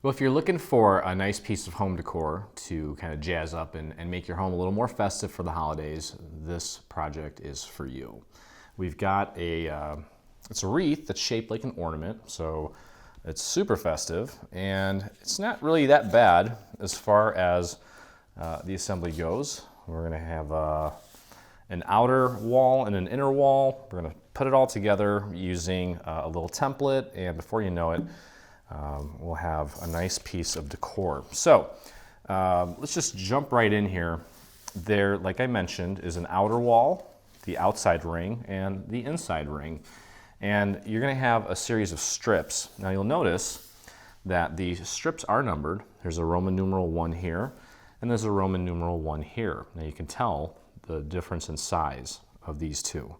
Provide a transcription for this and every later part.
Well, if you're looking for a nice piece of home decor to kind of jazz up and make your home a little more festive for the holidays, this project is for you. We've got it's a wreath that's shaped like an ornament, so it's super festive, and it's not really that bad as far as the assembly goes. We're gonna have an outer wall and an inner wall. We're gonna put it all together using a little template, and before you know it, we'll have a nice piece of decor. So let's just jump right in here. There, like I mentioned, is an outer wall, the outside ring, and the inside ring. And you're gonna have a series of strips. Now you'll notice that the strips are numbered. There's a Roman numeral 1 here, and there's a Roman numeral 1 here. Now you can tell the difference in size of these two.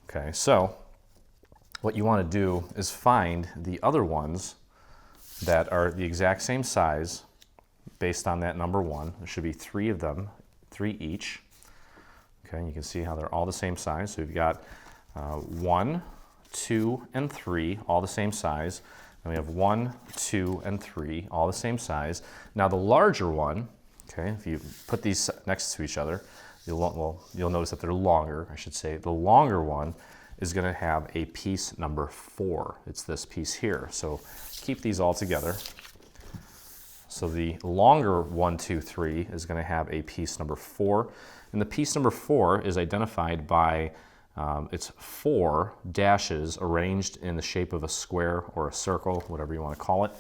Okay, so what you wanna do is find the other ones that are the exact same size based on that number 1. There should be 3 of them, 3 each. Okay, and you can see how they're all the same size. So we've got 1, 2, and 3, all the same size. And we have 1, 2, and 3, all the same size. Now the larger one, okay, if you put these next to each other, you'll notice that they're longer, I should say. The longer one is gonna have a piece number 4. It's this piece here. So keep these all together. So the longer 1, 2, 3 is gonna have a piece number 4. And the piece number 4 is identified by it's 4 dashes arranged in the shape of a square or a circle, whatever you wanna call it.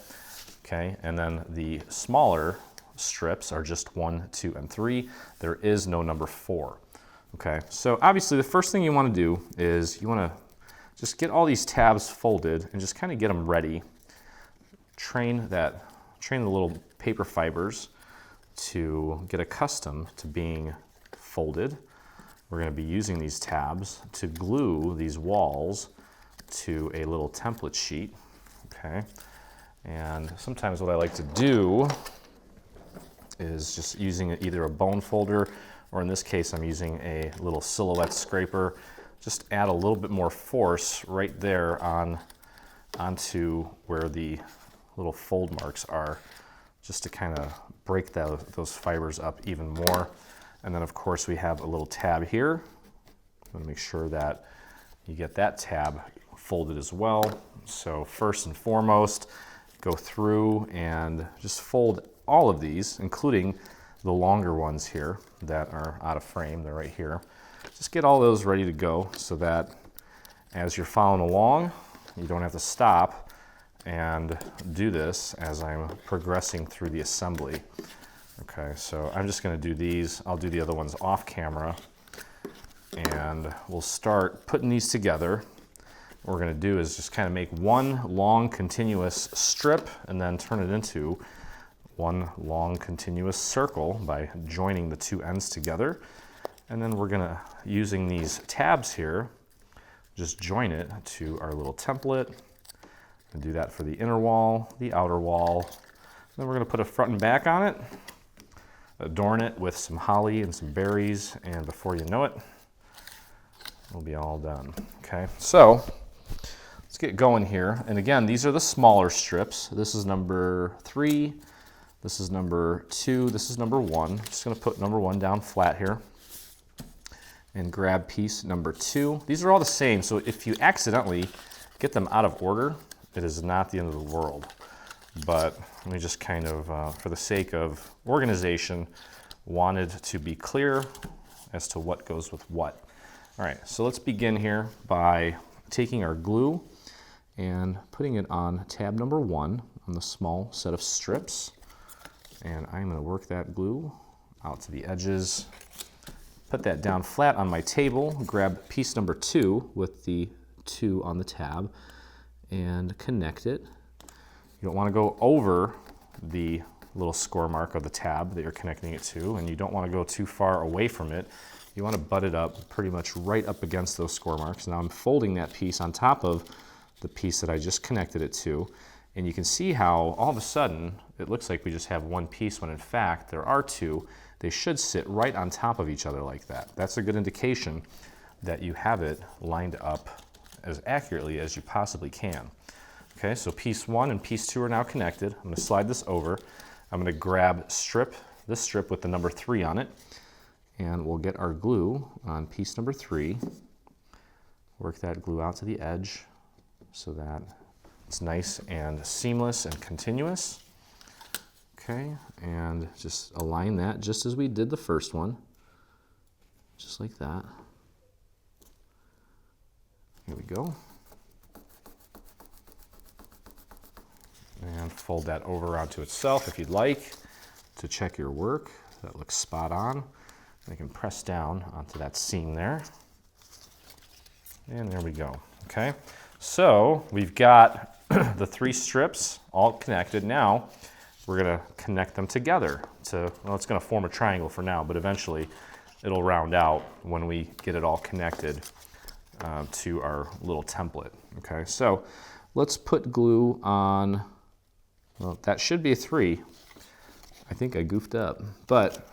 Okay, and then the smaller strips are just 1, 2, and 3. There is no number 4. Okay, so obviously the first thing you want to do is you want to just get all these tabs folded and just kind of get them ready. Train the little paper fibers to get accustomed to being folded. We're going to be using these tabs to glue these walls to a little template sheet. Okay, and sometimes what I like to do is just using either a bone folder, or in this case, I'm using a little silhouette scraper. Just add a little bit more force right there onto where the little fold marks are, just to kind of break those fibers up even more. And then of course we have a little tab here. I'm gonna make sure that you get that tab folded as well. So first and foremost, go through and just fold all of these, including the longer ones here that are out of frame. They're right here. Just get all those ready to go so that as you're following along, you don't have to stop and do this as I'm progressing through the assembly. Okay, so I'm just gonna do these. I'll do the other ones off camera, and we'll start putting these together. What we're gonna do is just kind of make one long continuous strip and then turn it into one long continuous circle by joining the two ends together. And then we're gonna, using these tabs here, just join it to our little template and do that for the inner wall, the outer wall. Then we're gonna put a front and back on it, adorn it with some holly and some berries, and before you know it, we'll be all done. Okay, so let's get going here. And again, these are the smaller strips. This is number 3. This is number 2, this is number 1. I'm just gonna put number 1 down flat here and grab piece number 2. These are all the same, so if you accidentally get them out of order, it is not the end of the world. But let me just kind of, for the sake of organization, wanted to be clear as to what goes with what. All right, so let's begin here by taking our glue and putting it on tab number 1 on the small set of strips. And I'm going to work that glue out to the edges, put that down flat on my table, grab piece number 2 with the 2 on the tab, and connect it. You don't want to go over the little score mark of the tab that you're connecting it to, and you don't want to go too far away from it. You want to butt it up pretty much right up against those score marks. Now I'm folding that piece on top of the piece that I just connected it to. And you can see how all of a sudden it looks like we just have one piece when in fact there are 2. They should sit right on top of each other like that. That's a good indication that you have it lined up as accurately as you possibly can. Okay, so piece 1 and piece 2 are now connected. I'm going to slide this over. I'm going to grab this strip with the number 3 on it, and we'll get our glue on piece number 3. Work that glue out to the edge so that it's nice and seamless and continuous. Okay, and just align that just as we did the first one, just like that. Here we go. And fold that over onto itself if you'd like to check your work. That looks spot on. I can press down onto that seam there. And there we go. Okay, so we've got the 3 strips all connected. Now we're going to connect them together to, well, it's going to form a triangle for now, but eventually it'll round out when we get it all connected to our little template. Okay, so let's put glue on. Well, that should be a 3. I think I goofed up, but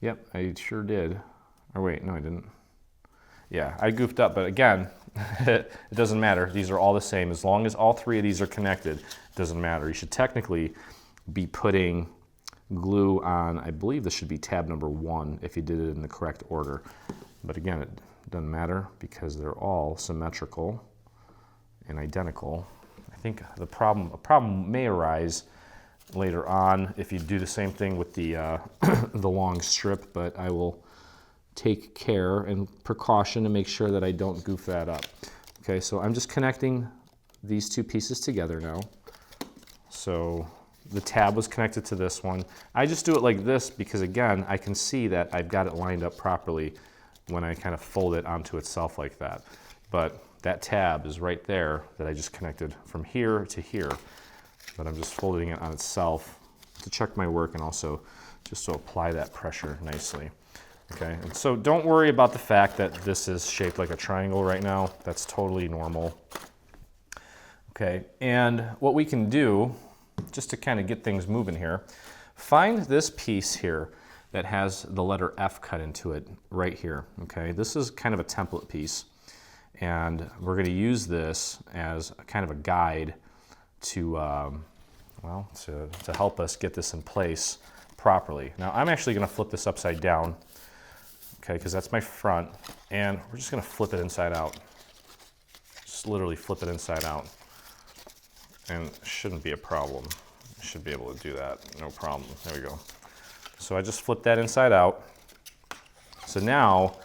yep, I sure did. Or wait, no, I didn't. Yeah, I goofed up, but again, it doesn't matter. These are all the same. As long as all 3 of these are connected, it doesn't matter. You should technically be putting glue on, I believe this should be tab number 1 if you did it in the correct order. But again, it doesn't matter because they're all symmetrical and identical. I think a problem may arise later on if you do the same thing with the the long strip, but I will take care and precaution to make sure that I don't goof that up. Okay, so I'm just connecting these 2 pieces together now. So the tab was connected to this one. I just do it like this because, again, I can see that I've got it lined up properly when I kind of fold it onto itself like that. But that tab is right there that I just connected from here to here. But I'm just folding it on itself to check my work and also just to apply that pressure nicely. Okay, and so don't worry about the fact that this is shaped like a triangle right now. That's totally normal. Okay, and what we can do, just to kind of get things moving here, find this piece here that has the letter F cut into it right here. Okay, this is kind of a template piece, and we're going to use this as a kind of a guide to, well, to help us get this in place properly. Now I'm actually going to flip this upside down. Okay, because that's my front, and we're just going to flip it inside out. Just literally flip it inside out. And it shouldn't be a problem. I should be able to do that, no problem. There we go. So I just flipped that inside out. So now,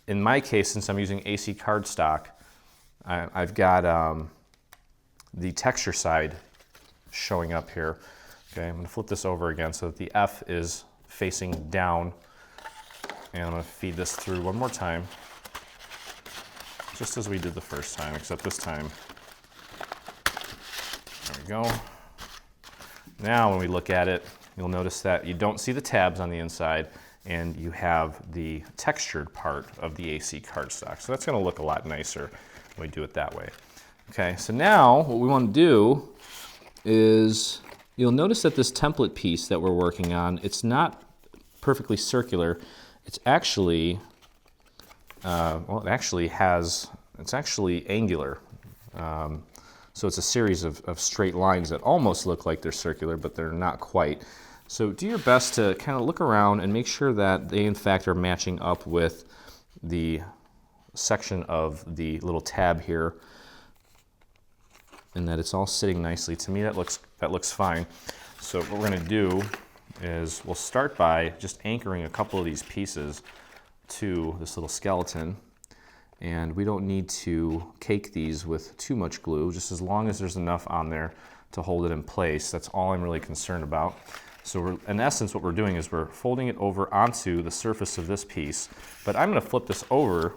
in my case, since I'm using AC cardstock, I've got the texture side showing up here. Okay, I'm going to flip this over again so that the F is facing down. And I'm going to feed this through one more time, just as we did the first time, except this time. There we go. Now when we look at it, you'll notice that you don't see the tabs on the inside, and you have the textured part of the AC cardstock. So that's going to look a lot nicer when we do it that way. Okay, so now what we want to do is, you'll notice that this template piece that we're working on, it's not perfectly circular. It's actually, well, it's actually angular. So it's a series of straight lines that almost look like they're circular, but they're not quite. So do your best to kind of look around and make sure that they in fact are matching up with the section of the little tab here, and that it's all sitting nicely. To me, that looks fine. So what we're going to do is we'll start by just anchoring a couple of these pieces to this little skeleton, and we don't need to cake these with too much glue, just as long as there's enough on there to hold it in place. That's all I'm really concerned about. So in essence, what we're doing is we're folding it over onto the surface of this piece, but I'm going to flip this over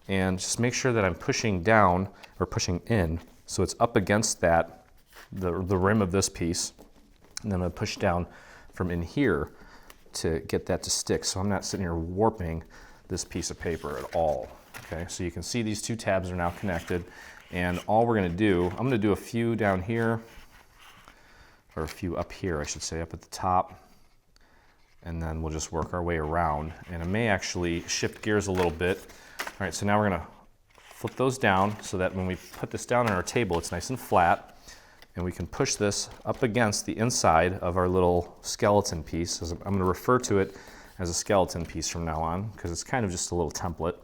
and just make sure that I'm pushing down or pushing in so it's up against that, the rim of this piece, and then I'm going to push down from in here to get that to stick, so I'm not sitting here warping this piece of paper at all. Okay, so you can see these 2 tabs are now connected, and all we're going to do, I'm going to do a few down here, or a few up here, I should say, up at the top, and then we'll just work our way around, and it may actually shift gears a little bit. All right, so now we're going to flip those down so that when we put this down on our table, it's nice and flat. And we can push this up against the inside of our little skeleton piece. I'm going to refer to it as a skeleton piece from now on because it's kind of just a little template.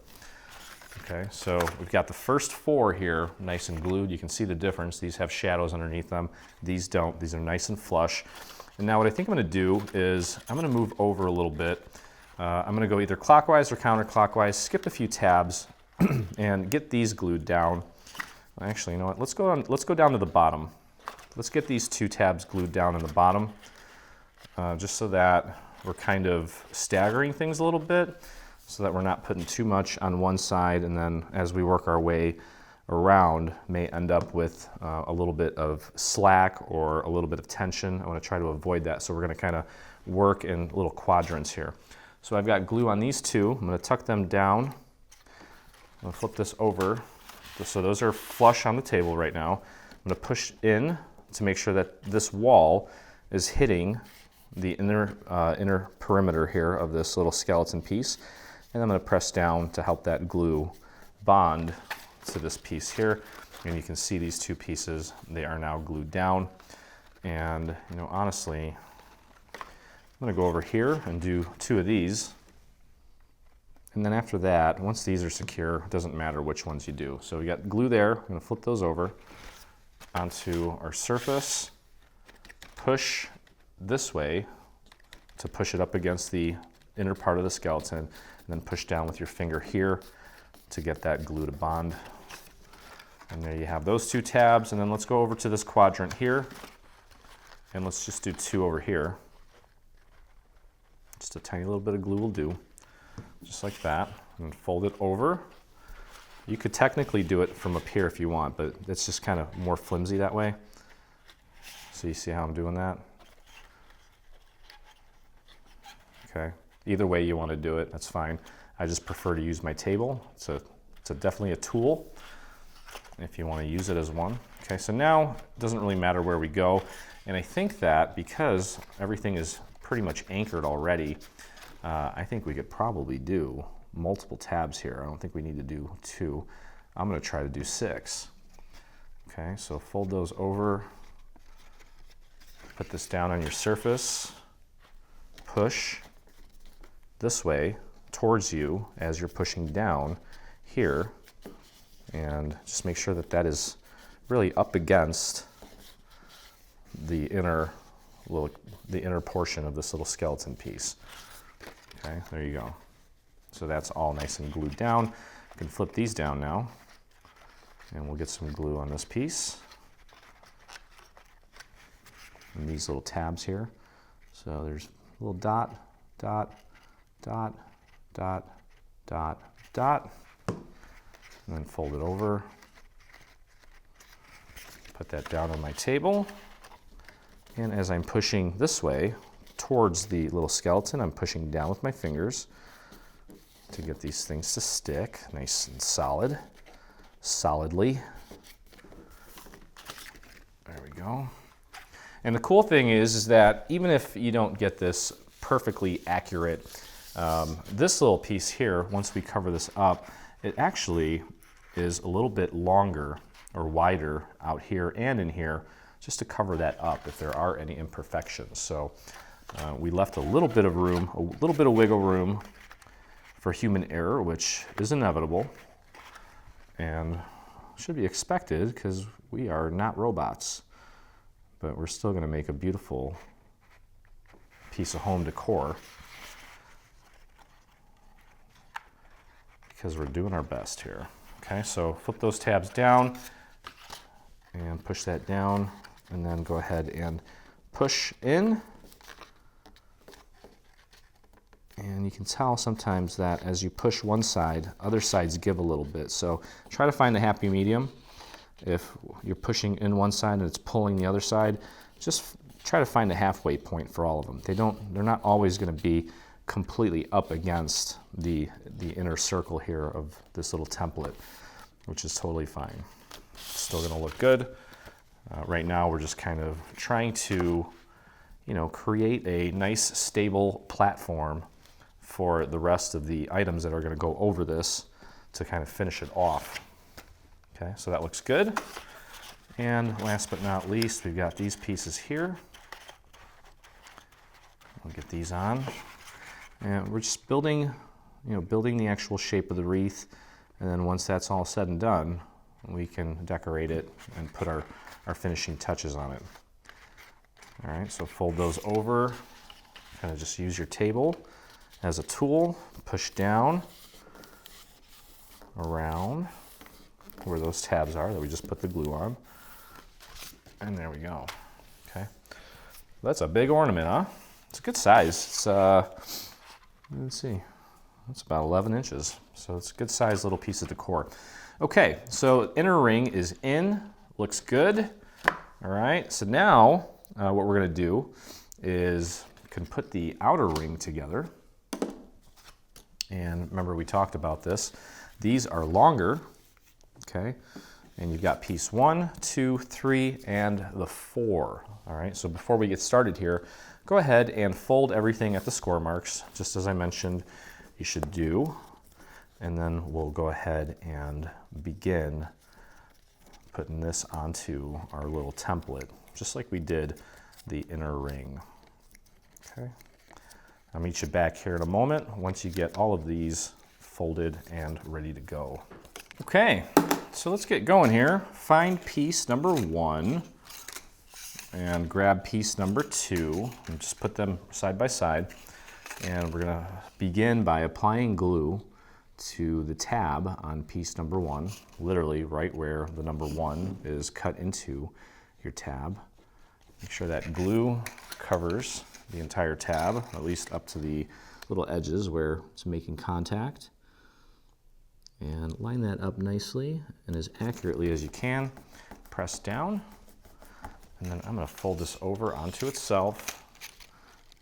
Okay, so we've got the first 4 here nice and glued. You can see the difference. These have shadows underneath them. These don't. These are nice and flush. And now what I think I'm going to do is I'm going to move over a little bit. I'm going to go either clockwise or counterclockwise, skip a few tabs, and get these glued down. Actually, you know what? Let's go down to the bottom. Let's get these 2 tabs glued down in the bottom, just so that we're kind of staggering things a little bit, so that we're not putting too much on one side, and then as we work our way around, may end up with a little bit of slack or a little bit of tension. I want to try to avoid that, so we're going to kind of work in little quadrants here. So I've got glue on these 2. I'm going to tuck them down. I'm going to flip this over. So those are flush on the table right now. I'm going to push in to make sure that this wall is hitting the inner perimeter here of this little skeleton piece. And I'm going to press down to help that glue bond to this piece here. And you can see these 2 pieces, they are now glued down. And you know, honestly, I'm going to go over here and do 2 of these. And then after that, once these are secure, it doesn't matter which ones you do. So we got glue there. I'm going to flip those over onto our surface, push this way to push it up against the inner part of the skeleton, and then push down with your finger here to get that glue to bond. And there you have those 2 tabs. And then let's go over to this quadrant here, and let's just do 2 over here. Just a tiny little bit of glue will do, just like that, and fold it over. You could technically do it from up here if you want, but it's just kind of more flimsy that way. So you see how I'm doing that? Okay, either way you want to do it, that's fine. I just prefer to use my table. It's definitely a tool if you want to use it as one. Okay, so now it doesn't really matter where we go. And I think that because everything is pretty much anchored already, I think we could probably do multiple tabs here. I don't think we need to do 2. I'm going to try to do 6. Okay, so fold those over, put this down on your surface, push this way towards you as you're pushing down here, and just make sure that that is really up against the inner portion of this little skeleton piece. Okay, there you go. So that's all nice and glued down. You can flip these down now, and we'll get some glue on this piece and these little tabs here. So there's a little dot, dot, dot, dot, dot, dot, and then fold it over. Put that down on my table, and as I'm pushing this way towards the little skeleton, I'm pushing down with my fingers to get these things to stick nice and solidly. There we go. And the cool thing is that even if you don't get this perfectly accurate, this little piece here, once we cover this up, it actually is a little bit longer or wider out here and in here, just to cover that up if there are any imperfections. So we left a little bit of room, a little bit of wiggle room for human error, which is inevitable and should be expected because we are not robots. But we're still going to make a beautiful piece of home decor because we're doing our best here. Okay, so flip those tabs down and push that down, and then go ahead and push in. And you can tell sometimes that as you push one side, other sides give a little bit. So try to find the happy medium. If you're pushing in one side and it's pulling the other side, just try to find a halfway point for all of them. They're not always going to be completely up against the inner circle here of this little template, which is totally fine. It's still going to look good. Right now we're just kind of trying to, create a nice stable platform for the rest of the items that are going to go over this to kind of finish it off. Okay, so that looks good. And last but not least, we've got these pieces here. We'll get these on. And we're just building, building the actual shape of the wreath. And then once that's all said and done, we can decorate it and put our finishing touches on it. All right, so fold those over. Kind of just use your table as a tool. Push down around where those tabs are that we just put the glue on. And there we go. Okay, that's a big ornament, huh? It's a good size. It's let's see, it's about 11 inches. So it's a good size little piece of decor. Okay, so inner ring is in, looks good. All right, so now what we're gonna do is can put the outer ring together. And remember we talked about this. These are longer, okay? And you've got piece 1, 2, 3, and the 4. All right, so before we get started here, go ahead and fold everything at the score marks, just as I mentioned you should do. And then we'll go ahead and begin putting this onto our little template, just like we did the inner ring. Okay, I'll meet you back here in a moment once you get all of these folded and ready to go. Okay, so let's get going here. Find piece number 1 and grab piece number 2 and just put them side by side. And we're gonna begin by applying glue to the tab on piece number 1, literally right where the number 1 is cut into your tab. Make sure that glue covers the entire tab, at least up to the little edges where it's making contact. And line that up nicely and as accurately as you can. Press down, and then I'm going to fold this over onto itself.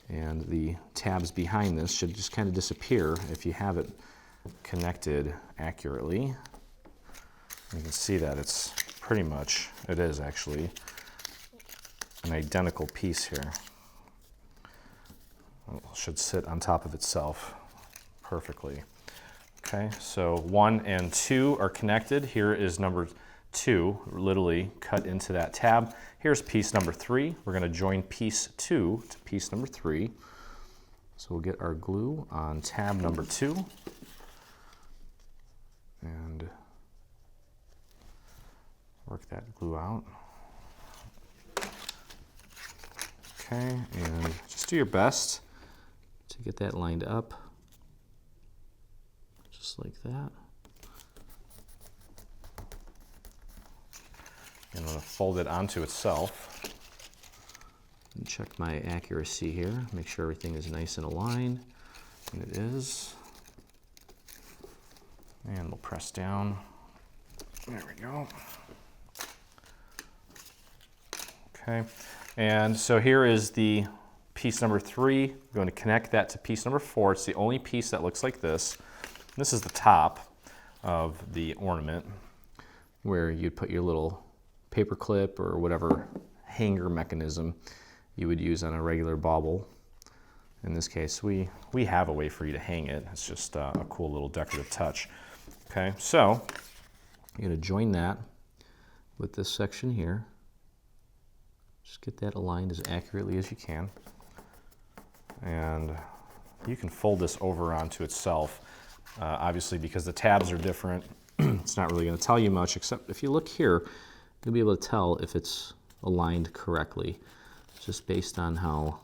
And the tabs behind this should just kind of disappear if you have it connected accurately. You can see that it's pretty much, it is actually an identical piece here. It should sit on top of itself perfectly. Okay, so 1 and 2 are connected. Here is number 2, literally cut into that tab. Here's piece number 3. We're going to join piece 2 to piece number 3. So we'll get our glue on tab number 2. And work that glue out. Okay, and just do your best to get that lined up, just like that. And I'm going to fold it onto itself. And check my accuracy here, make sure everything is nice and aligned, and it is. And we'll press down. There we go. Okay, and so here is the piece number 3. We're going to connect that to piece number 4. It's the only piece that looks like this. This is the top of the ornament where you'd put your little paper clip or whatever hanger mechanism you would use on a regular bauble. In this case, we have a way for you to hang it. It's just a cool little decorative touch. Okay, so you're going to join that with this section here. Just get that aligned as accurately as you can. And you can fold this over onto itself. Obviously, because the tabs are different, it's not really going to tell you much, except if you look here, you'll be able to tell if it's aligned correctly, just based on how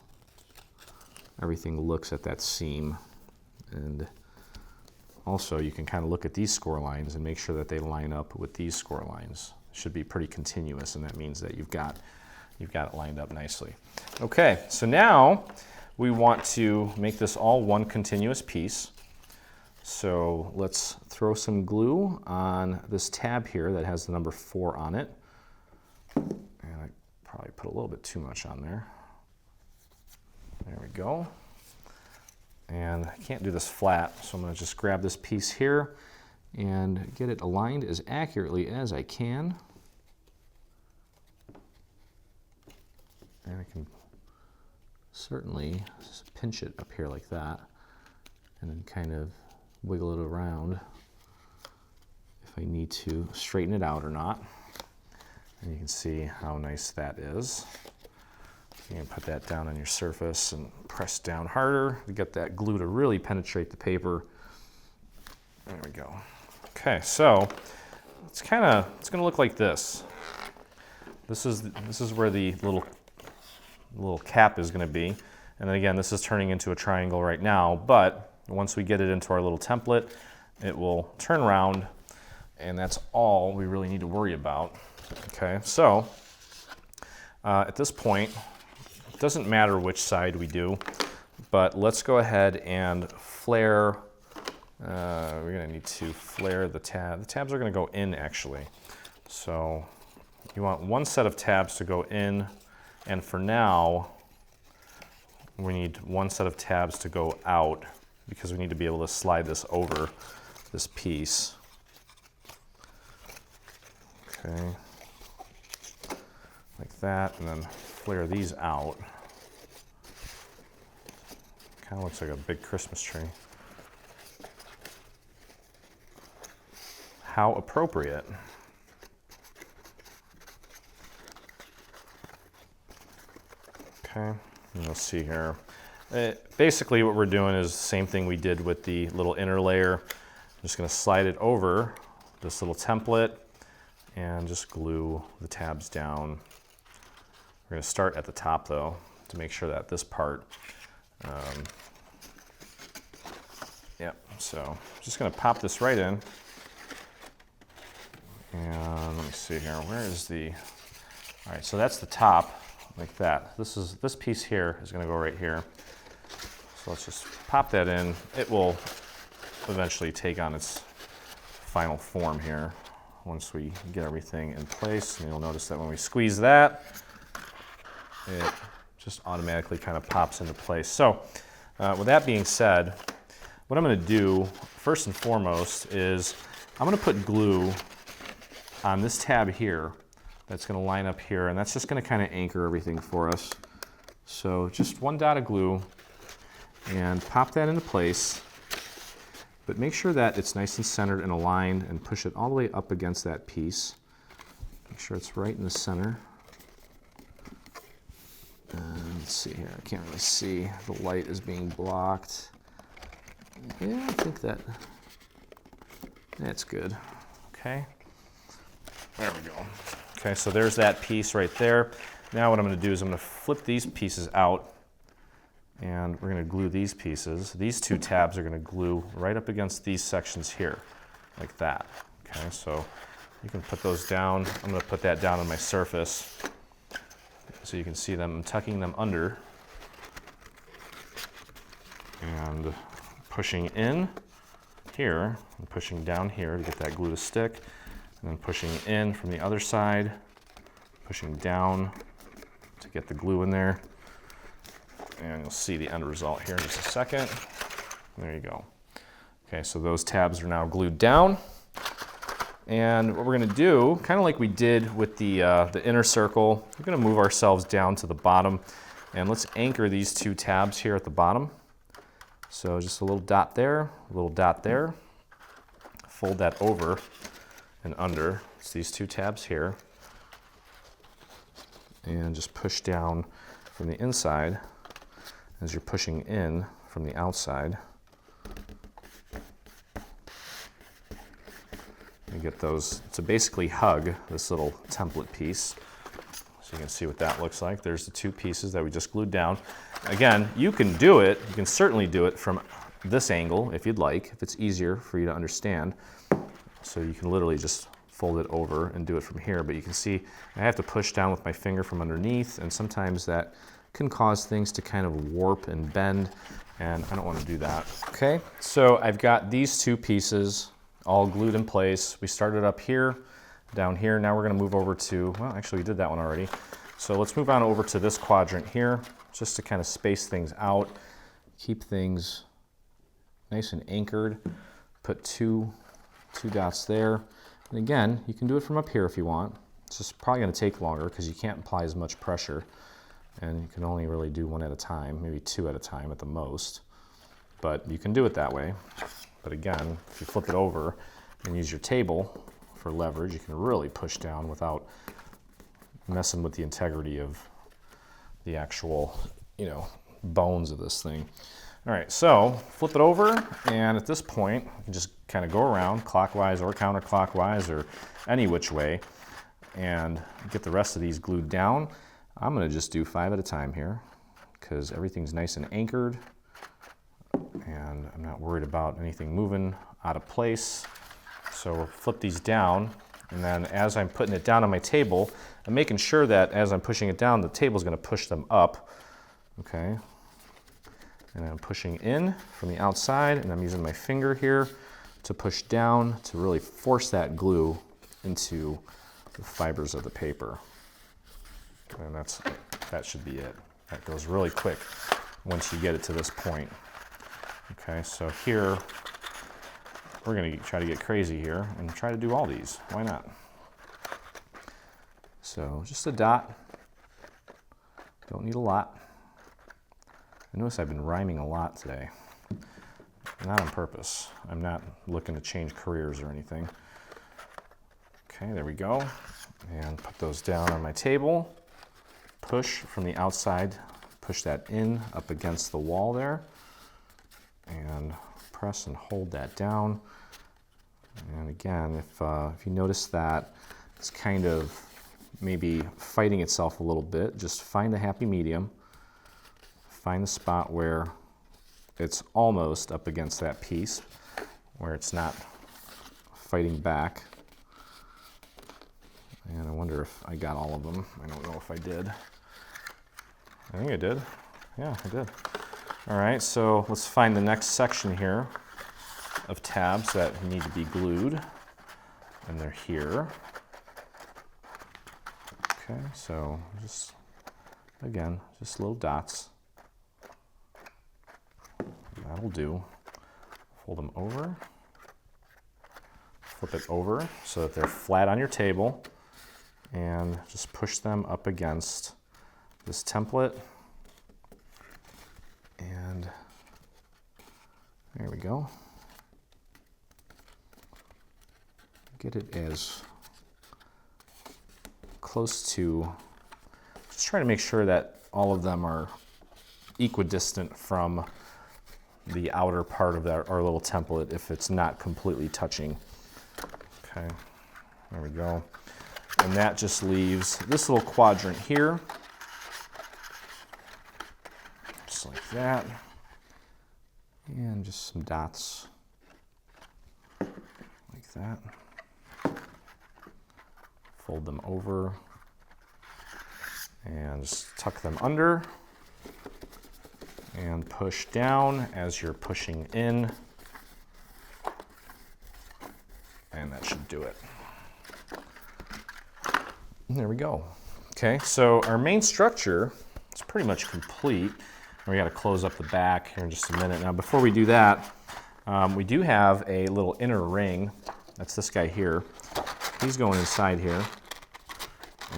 everything looks at that seam. And also, you can kind of look at these score lines and make sure that they line up with these score lines. It should be pretty continuous, and that means that you've got it lined up nicely. Okay, so now we want to make this all one continuous piece. So let's throw some glue on this tab here that has the number 4 on it. And I probably put a little bit too much on there. There we go. And I can't do this flat, so I'm going to just grab this piece here and get it aligned as accurately as I can. And I can certainly just pinch it up here like that and then kind of wiggle it around if if I need to straighten it out or not. And you can see how nice that is. You can put that down on your surface and press down harder to get that glue to really penetrate the paper. There we go. Okay, so it's going to look like this. This is where the little cap is going to be. And then again, this is turning into a triangle right now, but once we get it into our little template, it will turn around, and that's all we really need to worry about. Okay, so at this point, it doesn't matter which side we do, but let's go ahead and flare. We're going to need to flare the tab. The tabs are going to go in, actually. So you want one set of tabs to go in, and for now, we need one set of tabs to go out because we need to be able to slide this over this piece. Okay, like that, and then flare these out. Kind of looks like a big Christmas tree. How appropriate. Okay, and you'll see here. Basically what we're doing is the same thing we did with the little inner layer. I'm just going to slide it over this little template and just glue the tabs down. We're going to start at the top though to make sure that this part, yep, so just going to pop this right in. And let me see here, where is the, all right, so that's the top, like that. This piece here is going to go right here. So let's just pop that in. It will eventually take on its final form here once we get everything in place. And you'll notice that when we squeeze that, it just automatically kind of pops into place. So with that being said, what I'm going to do first and foremost is I'm going to put glue on this tab here that's going to line up here, and that's just going to kind of anchor everything for us. So just one dot of glue and pop that into place, but make sure that it's nice and centered and aligned, and push it all the way up against that piece. Make sure it's right in the center. Let's see here, I can't really see. The light is being blocked. Yeah, I think that's good. Okay. There we go. Okay, so there's that piece right there. Now what I'm going to do is I'm going to flip these pieces out, and we're going to glue these pieces. These two tabs are going to glue right up against these sections here, like that. Okay, so you can put those down. I'm going to put that down on my surface so you can see them. I'm tucking them under and pushing in here and pushing down here to get that glue to stick. And then pushing in from the other side, pushing down to get the glue in there. And you'll see the end result here in just a second. There you go. Okay, so those tabs are now glued down. And what we're going to do, kind of like we did with the inner circle, we're going to move ourselves down to the bottom. And let's anchor these two tabs here at the bottom. So just a little dot there, a little dot there. Fold that over and under. It's these two tabs here. And just push down from the inside as you're pushing in from the outside. You get those to basically hug this little template piece. So you can see what that looks like. There's the two pieces that we just glued down. Again, you can do it. You can certainly do it from this angle if you'd like, if it's easier for you to understand. So you can literally just fold it over and do it from here, but you can see I have to push down with my finger from underneath, and sometimes that can cause things to kind of warp and bend, and I don't want to do that. Okay, so I've got these two pieces all glued in place. We started up here, down here. Now we're going to move over to, well, actually we did that one already. So let's move on over to this quadrant here, just to kind of space things out, keep things nice and anchored. Put two dots there. And again, you can do it from up here if you want. It's just probably going to take longer because you can't apply as much pressure, and you can only really do one at a time, maybe two at a time at the most. But you can do it that way. But again, if you flip it over and use your table, for leverage. You can really push down without messing with the integrity of the actual, bones of this thing. All right, so flip it over, and at this point, you can just kind of go around clockwise or counterclockwise or any which way and get the rest of these glued down. I'm going to just do 5 at a time here because everything's nice and anchored, and I'm not worried about anything moving out of place. So we'll flip these down, and then as I'm putting it down on my table, I'm making sure that as I'm pushing it down, the table's going to push them up. Okay. And I'm pushing in from the outside, and I'm using my finger here to push down to really force that glue into the fibers of the paper. And that should be it. That goes really quick once you get it to this point. Okay, so here, we're gonna try to get crazy here and try to do all these. Why not? So just a dot. Don't need a lot. I notice I've been rhyming a lot today. Not on purpose. I'm not looking to change careers or anything. Okay, there we go. And put those down on my table. Push from the outside, push that in up against the wall there. And press and hold that down. And again, if you notice that it's kind of maybe fighting itself a little bit, just find a happy medium. Find the spot where it's almost up against that piece, where it's not fighting back. And I wonder if I got all of them. I don't know if I did. I think I did. Yeah, I did. All right, so let's find the next section here of tabs that need to be glued. And they're here. Okay, so just, again, just little dots. That'll do. Fold them over. Flip it over so that they're flat on your table. And just push them up against this template. And there we go. Get it as close to, just try to make sure that all of them are equidistant from the outer part of our little template if it's not completely touching. Okay, there we go. And that just leaves this little quadrant here. Just like that. And just some dots like that. Fold them over and just tuck them under. And push down as you're pushing in. And that should do it. And there we go. Okay, so our main structure is pretty much complete. We got to close up the back here in just a minute. Now, before we do that, we do have a little inner ring. That's this guy here. He's going inside here.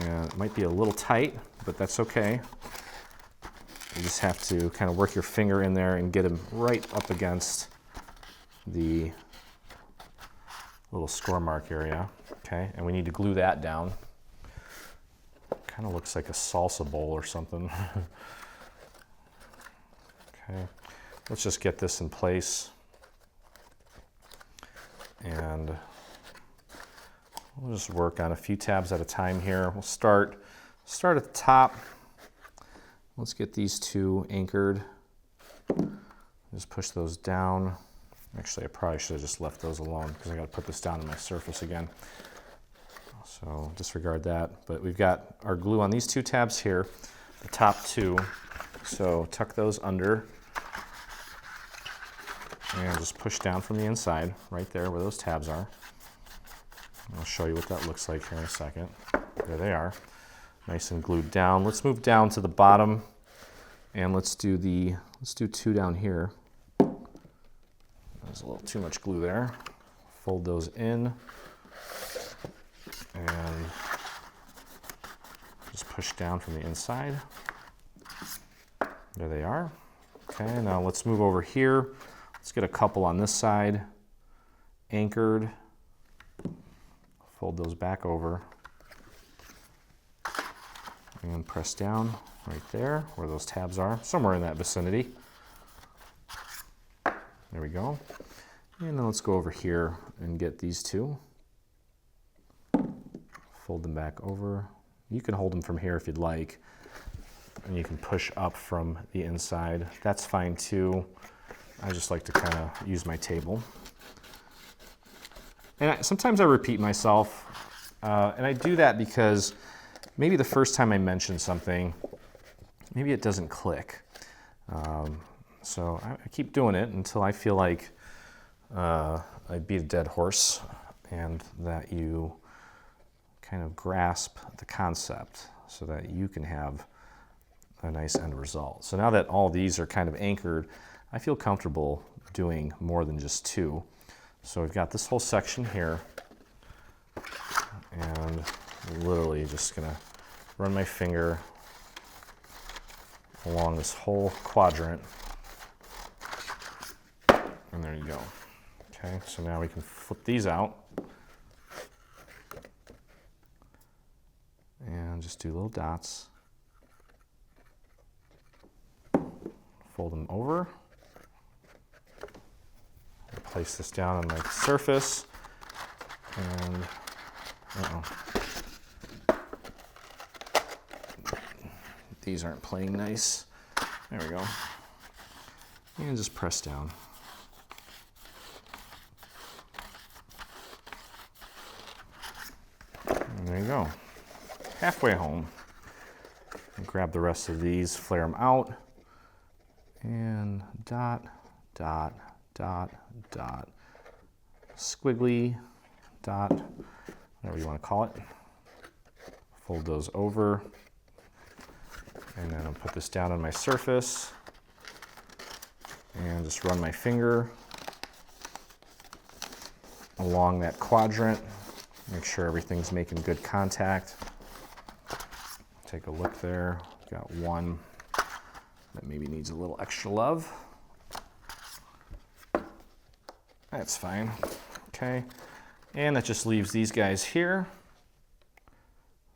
And it might be a little tight, but that's okay. You just have to kind of work your finger in there and get him right up against the little score mark area. Okay, and we need to glue that down. Kind of looks like a salsa bowl or something. Okay, let's just get this in place. And we'll just work on a few tabs at a time here. We'll start at the top. Let's get these two anchored. Just push those down. Actually, I probably should have just left those alone because I got to put this down on my surface again. So disregard that. But we've got our glue on these two tabs here, the top two. So tuck those under and just push down from the inside right there where those tabs are. I'll show you what that looks like here in a second. There they are. Nice and glued down. Let's move down to the bottom and let's do two down here. There's a little too much glue there. Fold those in and just push down from the inside. There they are. Okay, now let's move over here. Let's get a couple on this side, anchored. fold those back over and press down right there where those tabs are, somewhere in that vicinity. There we go. And then let's go over here and get these two. Fold them back over. You can hold them from here if you'd like, and you can push up from the inside. That's fine too. I just like to kind of use my table. And sometimes I repeat myself, and I do that because maybe the first time I mention something, maybe it doesn't click. So I keep doing it until I feel like I beat a dead horse and that you kind of grasp the concept so that you can have a nice end result. So now that all these are kind of anchored, I feel comfortable doing more than just two. So we've got this whole section here, and literally just gonna run my finger along this whole quadrant, and there you go. Okay, so now we can flip these out and just do little dots. Fold them over. Place this down on my surface, and these aren't playing nice. There we go. And just press down. And there you go. Halfway home. And grab the rest of these, flare them out, and dot, dot, dot, dot, squiggly, dot, whatever you want to call it. Fold those over, and then I'll put this down on my surface and just run my finger along that quadrant. Make sure everything's making good contact. Take a look there. Got one that maybe needs a little extra love. That's fine. Okay, and that just leaves these guys here.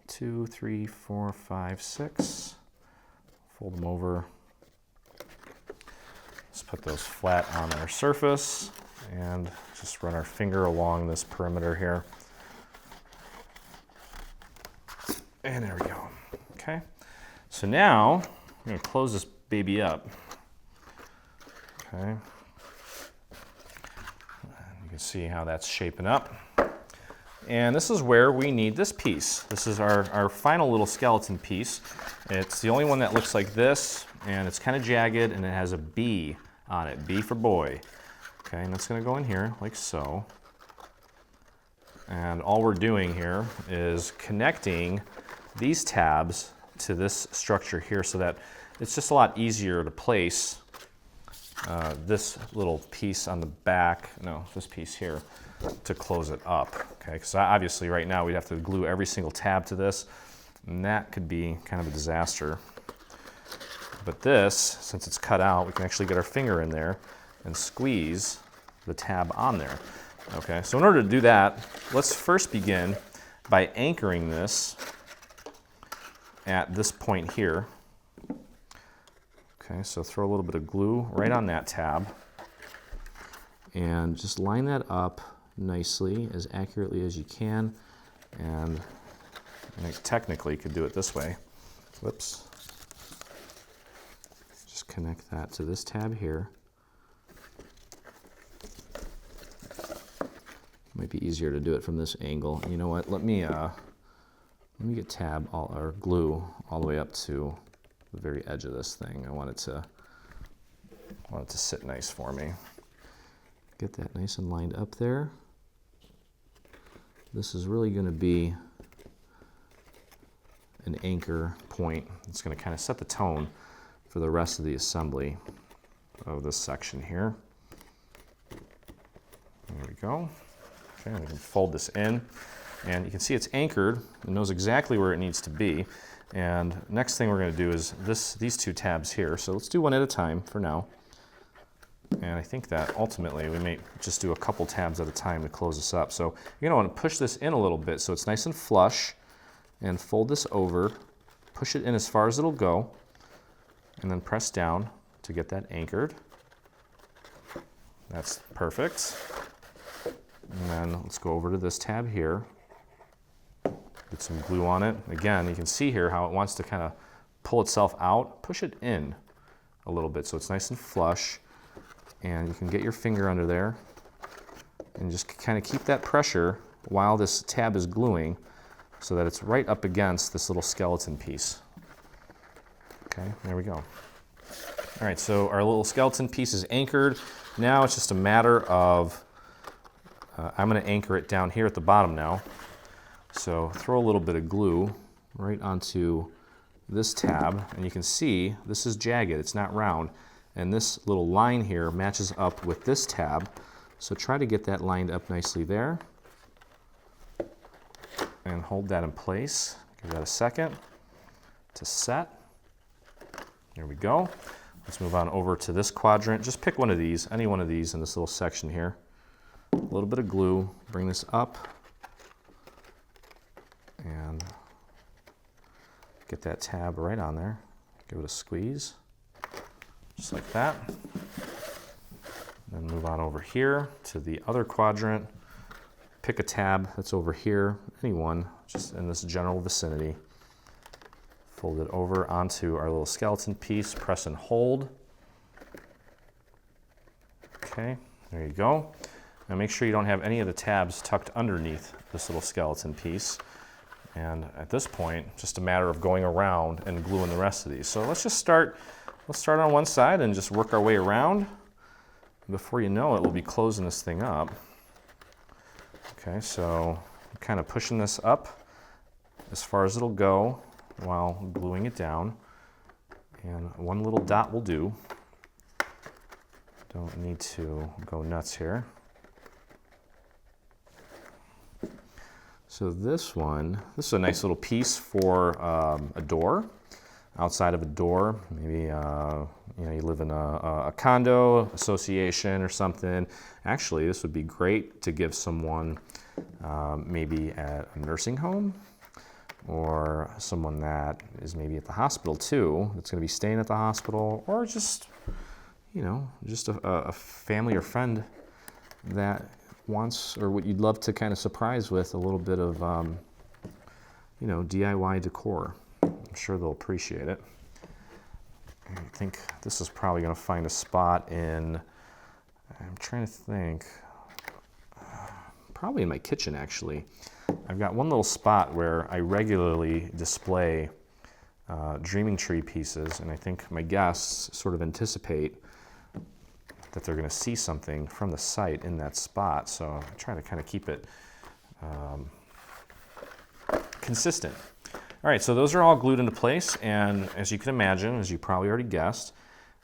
2, 3, 4, 5, 6. Fold them over. Let's put those flat on their surface and just run our finger along this perimeter here. And there we go. Okay, so now I'm going to close this baby up. Okay. You can see how that's shaping up. And this is where we need this piece. This is our final little skeleton piece. It's the only one that looks like this, and it's kind of jagged, and it has a B on it, B for boy. Okay, and that's gonna go in here like so. And all we're doing here is connecting these tabs to this structure here so that it's just a lot easier to place this little piece on the back, no, this piece here, to close it up, okay? Because obviously right now we'd have to glue every single tab to this, and that could be kind of a disaster. But this, since it's cut out, we can actually get our finger in there and squeeze the tab on there, okay? So in order to do that, let's first begin by anchoring this at this point here. Okay, so throw a little bit of glue right on that tab and just line that up nicely, as accurately as you can. And I technically could do it this way. Whoops. Just connect that to this tab here. Might be easier to do it from this angle. You know what? Let me get tab or glue all the way up to the very edge of this thing. I want it to sit nice for me. Get that nice and lined up there. This is really going to be an anchor point. It's going to kind of set the tone for the rest of the assembly of this section here. There we go. Okay, we can fold this in, and you can see it's anchored. It knows exactly where it needs to be. And next thing we're going to do is these two tabs here. So let's do one at a time for now. And I think that ultimately we may just do a couple tabs at a time to close this up. So you're gonna want to push this in a little bit so it's nice and flush, and fold this over, push it in as far as it'll go, and then press down to get that anchored. That's perfect. And then let's go over to this tab here. Get some glue on it. Again, you can see here how it wants to kind of pull itself out. Push it in a little bit so it's nice and flush. And you can get your finger under there and just kind of keep that pressure while this tab is gluing so that it's right up against this little skeleton piece. Okay, there we go. All right, so our little skeleton piece is anchored. Now it's just a matter of, I'm gonna anchor it down here at the bottom now. So throw a little bit of glue right onto this tab, and you can see this is jagged, it's not round. And this little line here matches up with this tab. So try to get that lined up nicely there. And hold that in place. Give that a second to set. There we go. Let's move on over to this quadrant. Just pick one of these, any one of these in this little section here. A little bit of glue, bring this up, and get that tab right on there. Give it a squeeze, just like that. Then move on over here to the other quadrant. Pick a tab that's over here, any one, just in this general vicinity. Fold it over onto our little skeleton piece, press and hold. Okay, there you go. Now make sure you don't have any of the tabs tucked underneath this little skeleton piece. And at this point, just a matter of going around and gluing the rest of these. So let's start on one side and just work our way around. Before you know it, we'll be closing this thing up. Okay, so I'm kind of pushing this up as far as it'll go while gluing it down. And one little dot will do. Don't need to go nuts here. So this is a nice little piece for a door. Outside of a door, maybe you live in a condo association or something. Actually, this would be great to give someone maybe at a nursing home, or someone that is maybe at the hospital too, that's going to be staying at the hospital, or just a family or friend that wants, or what you'd love to kind of surprise with a little bit of DIY decor. I'm sure they'll appreciate it. I think this is probably going to find a spot in, I'm trying to think, probably in my kitchen actually. I've got one little spot where I regularly display dreaming tree pieces, and I think my guests sort of anticipate that they're going to see something from the site in that spot. So I try to kind of keep it consistent. All right, so those are all glued into place, and as you can imagine, as you probably already guessed,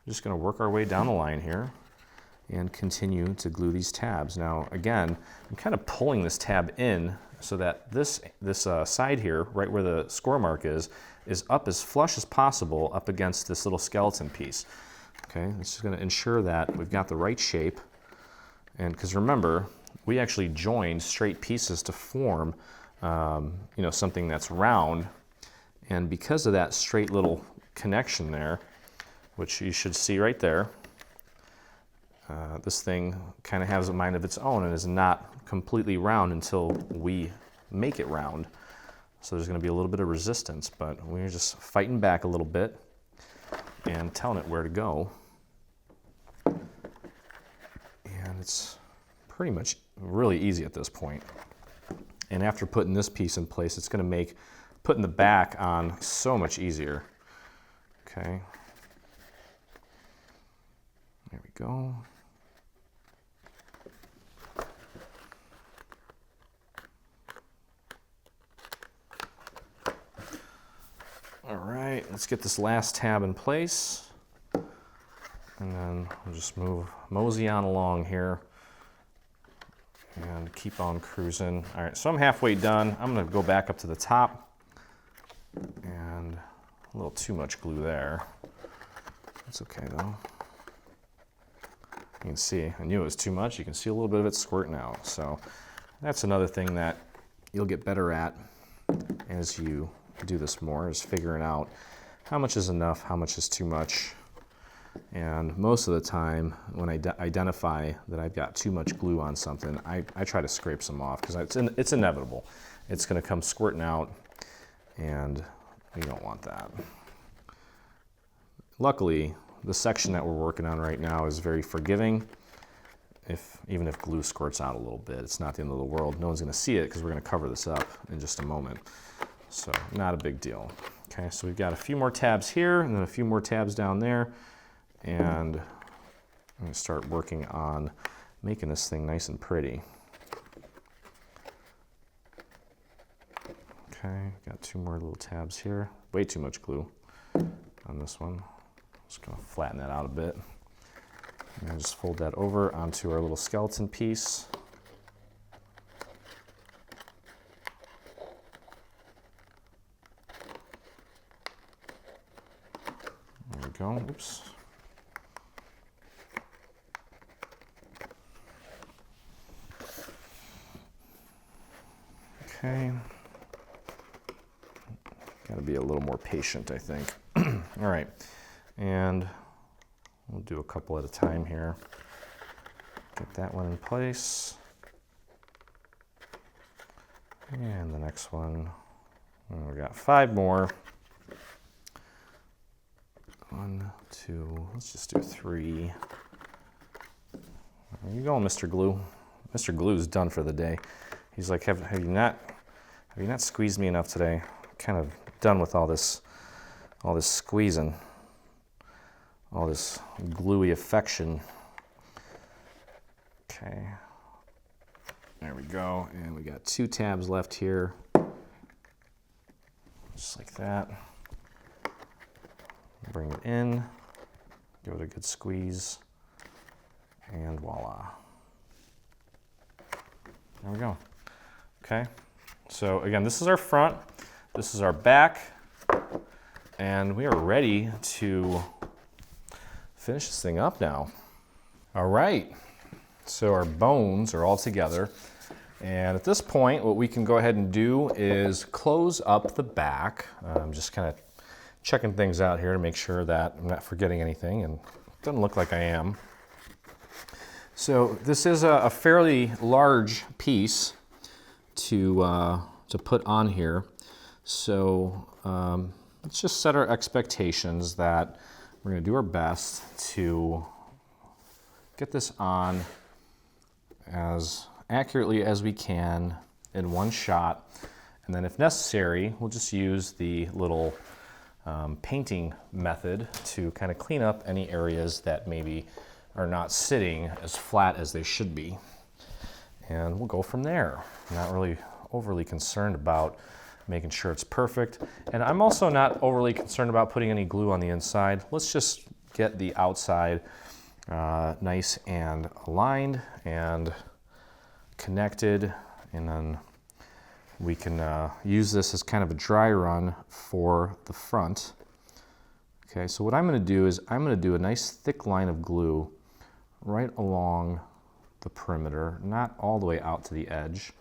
I'm just going to work our way down the line here and continue to glue these tabs. Now, again, I'm kind of pulling this tab in so that this side here, right where the score mark is up as flush as possible up against this little skeleton piece. Okay, this is going to ensure that we've got the right shape, and because remember, we actually joined straight pieces to form, something that's round. And because of that straight little connection there, which you should see right there, this thing kind of has a mind of its own and is not completely round until we make it round. So there's going to be a little bit of resistance, but we're just fighting back a little bit and telling it where to go. And it's pretty much really easy at this point. And after putting this piece in place, it's going to make putting the back on so much easier. Okay. There we go. All right, let's get this last tab in place. And then we'll just mosey on along here and keep on cruising. All right, so I'm halfway done. I'm gonna go back up to the top, and a little too much glue there. That's okay though. You can see, I knew it was too much. You can see a little bit of it squirting out. So that's another thing that you'll get better at as you do this more, is figuring out how much is enough, how much is too much. And most of the time, when I identify that I've got too much glue on something, I try to scrape some off, because it's inevitable. It's going to come squirting out, and we don't want that. Luckily, the section that we're working on right now is very forgiving. Even if glue squirts out a little bit, it's not the end of the world. No one's going to see it because we're going to cover this up in just a moment. So not a big deal. Okay, so we've got a few more tabs here and then a few more tabs down there. And I'm going to start working on making this thing nice and pretty. Okay, got 2 more little tabs here. Way too much glue on this one. Just going to flatten that out a bit. And just fold that over onto our little skeleton piece. There we go. Oops. Okay. Got to be a little more patient, I think. All right. And we'll do a couple at a time here. Get that one in place. And the next one. And we got 5 more. 1, 2, let's just do 3. There you go, Mr. Glue. Mr. Glue's done for the day. He's like, have you not squeezed me enough today? I'm kind of done with all this squeezing. All this gluey affection. Okay, there we go. And we got 2 tabs left here. Just like that. Bring it in, give it a good squeeze, and voila. There we go. Okay, so again, this is our front, this is our back, and we are ready to finish this thing up now. All right, so our bones are all together, and at this point, what we can go ahead and do is close up the back. Just kind of checking things out here to make sure that I'm not forgetting anything, and it doesn't look like I am. So this is a fairly large piece to put on here. So let's just set our expectations that we're going to do our best to get this on as accurately as we can in one shot, and then if necessary, we'll just use the little painting method to kind of clean up any areas that maybe are not sitting as flat as they should be. And we'll go from there. I'm not really overly concerned about making sure it's perfect. And I'm also not overly concerned about putting any glue on the inside. Let's just get the outside nice and aligned and connected, and then we can use this as kind of a dry run for the front. Okay, so what I'm going to do is I'm going to do a nice thick line of glue right along the perimeter, not all the way out to the edge,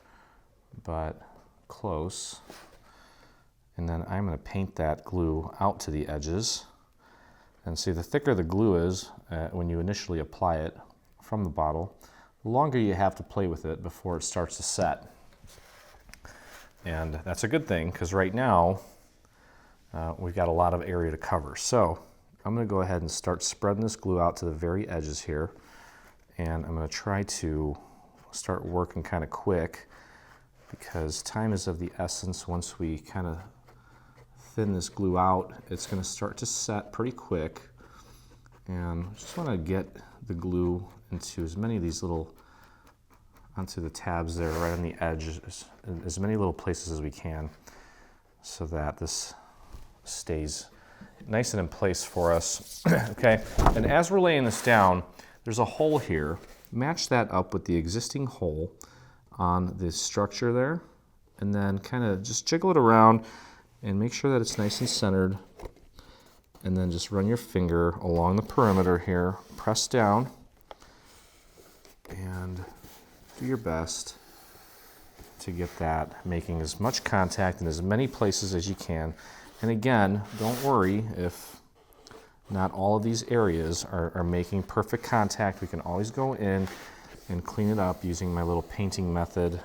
but close. And then I'm going to paint that glue out to the edges. And see, the thicker the glue is when you initially apply it from the bottle, the longer you have to play with it before it starts to set. And that's a good thing, because right now we've got a lot of area to cover. So I'm going to go ahead and start spreading this glue out to the very edges here. And I'm going to try to start working kind of quick, because time is of the essence. Once we kind of thin this glue out, it's going to start to set pretty quick. And I just want to get the glue into as many of these little, onto the tabs there right on the edge, as many little places as we can, so that this stays nice and in place for us. Okay, and as we're laying this down, there's a hole here. Match that up with the existing hole on this structure there, and then kind of just jiggle it around and make sure that it's nice and centered, and then just run your finger along the perimeter here, press down, and do your best to get that making as much contact in as many places as you can. And again, don't worry if not all of these areas are making perfect contact. We can always go in and clean it up using my little painting method,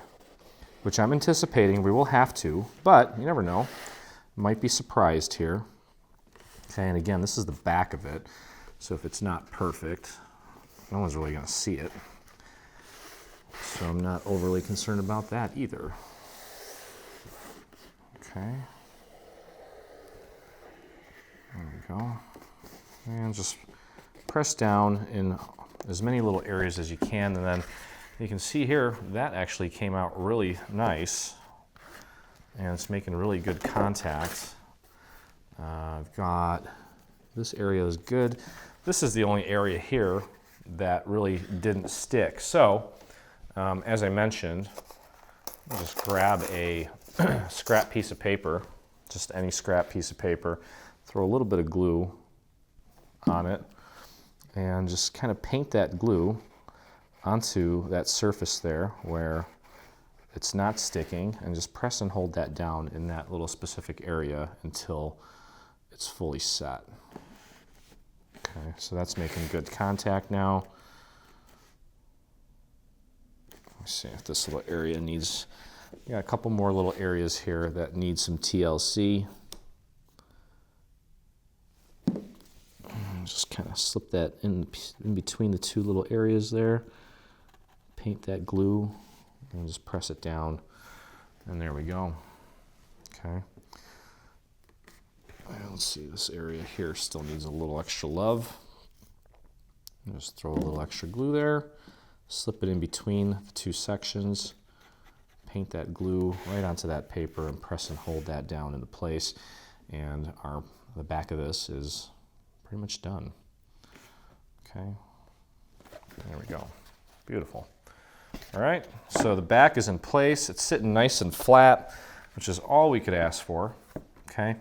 which I'm anticipating we will have to, but you never know. Might be surprised here. Okay, and again, this is the back of it, so if it's not perfect, no one's really gonna see it. So I'm not overly concerned about that either. Okay. There we go. And just press down in as many little areas as you can, and then you can see here that actually came out really nice, and it's making really good contact. I've got this area is good. This is the only area here that really didn't stick. So as I mentioned, I'll just grab a scrap piece of paper, just any scrap piece of paper, throw a little bit of glue on it, and just kind of paint that glue onto that surface there where it's not sticking, and just press and hold that down in that little specific area until it's fully set. Okay, so that's making good contact now. Let's see if this little area needs, got a couple more little areas here that need some TLC. Just kind of slip that in between the two little areas there. Paint that glue and just press it down, and there we go. Okay. Let's see, this area here still needs a little extra love. Just throw a little extra glue there, slip it in between the two sections, paint that glue right onto that paper, and press and hold that down into place. And the back of this is pretty much done. Okay, there we go. Beautiful. All right, so the back is in place. It's sitting nice and flat, which is all we could ask for. Okay,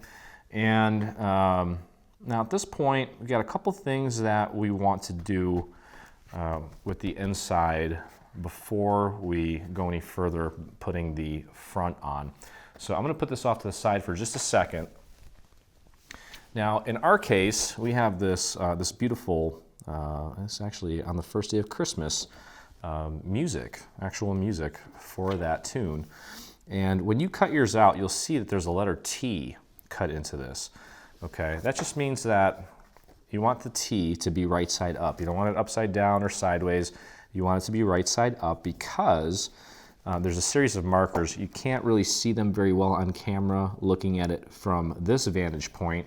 and now at this point, we've got a couple things that we want to do with the inside before we go any further putting the front on. So I'm going to put this off to the side for just a second. Now, in our case, we have this this beautiful, it's actually on the first day of Christmas, music, actual music for that tune. And when you cut yours out, you'll see that there's a letter T cut into this. Okay, that just means that you want the T to be right side up. You don't want it upside down or sideways. You want it to be right side up because there's a series of markers. You can't really see them very well on camera looking at it from this vantage point.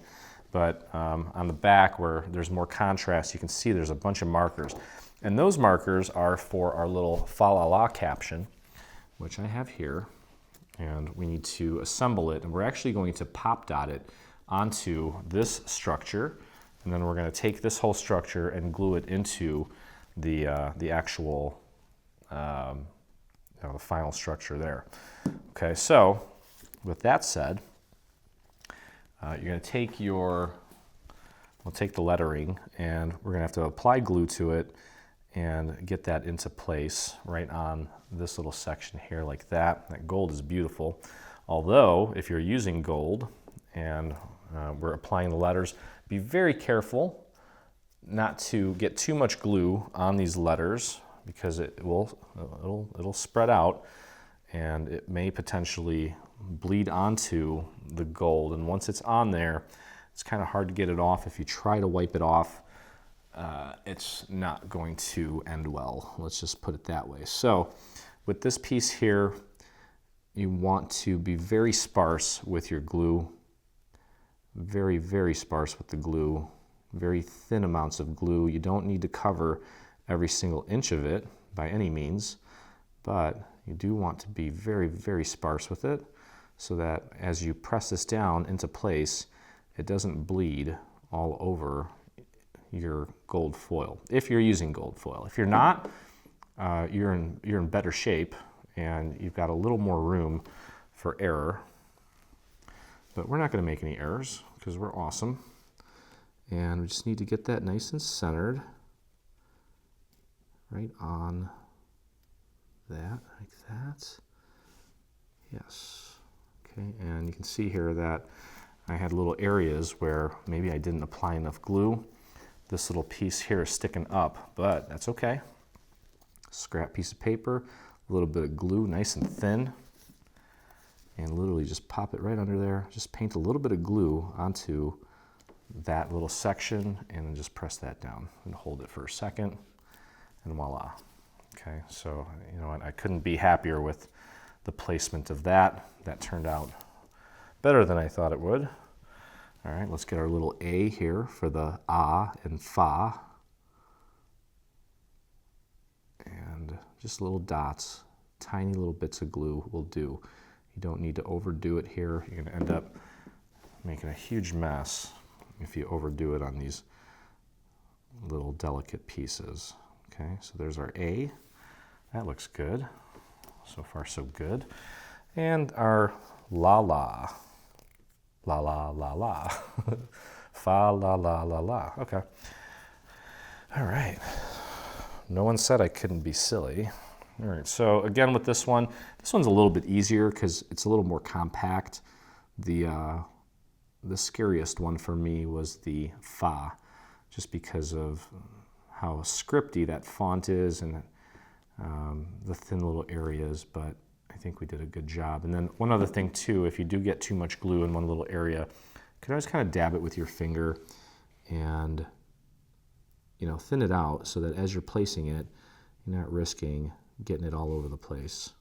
But on the back where there's more contrast, you can see there's a bunch of markers. And those markers are for our little fa la la caption, which I have here. And we need to assemble it. And we're actually going to pop dot it onto this structure. And then we're going to take this whole structure and glue it into the actual the final structure there. Okay, so with that said, you're going to take we'll take the lettering, and we're going to have to apply glue to it and get that into place right on this little section here like that. That gold is beautiful. Although, if you're using gold and we're applying the letters, be very careful not to get too much glue on these letters because it'll spread out and it may potentially bleed onto the gold. And once it's on there, it's kind of hard to get it off. If you try to wipe it off, it's not going to end well. Let's just put it that way. So with this piece here, you want to be very sparse with your glue. Very, very sparse with the glue. Very thin amounts of glue. You don't need to cover every single inch of it by any means, but you do want to be very, very sparse with it so that as you press this down into place, it doesn't bleed all over your gold foil, if you're using gold foil. If you're not, you're in better shape and you've got a little more room for error. But we're not going to make any errors because we're awesome. And we just need to get that nice and centered right on that, like that. Yes. Okay, and you can see here that I had little areas where maybe I didn't apply enough glue. This little piece here is sticking up, but that's okay. Scrap piece of paper, a little bit of glue, nice and thin, and literally just pop it right under there. Just paint a little bit of glue onto that little section and then just press that down and hold it for a second, and voila. Okay, so you know what, I couldn't be happier with the placement of that. That turned out better than I thought it would. All right, let's get our little A here for the ah and fa. And just little dots, tiny little bits of glue will do. You don't need to overdo it here. You're gonna end up making a huge mess if you overdo it on these little delicate pieces. Okay, so there's our A. That looks good. So far, so good. And our la la. La la la la. Fa la la la la. Okay. All right. No one said I couldn't be silly. All right, so again with this one's a little bit easier because it's a little more compact. The scariest one for me was the fa, just because of how scripty that font is and the thin little areas, but I think we did a good job. And then one other thing too, if you do get too much glue in one little area, you can always kind of dab it with your finger and, you know, thin it out so that as you're placing it, you're not risking getting it all over the place.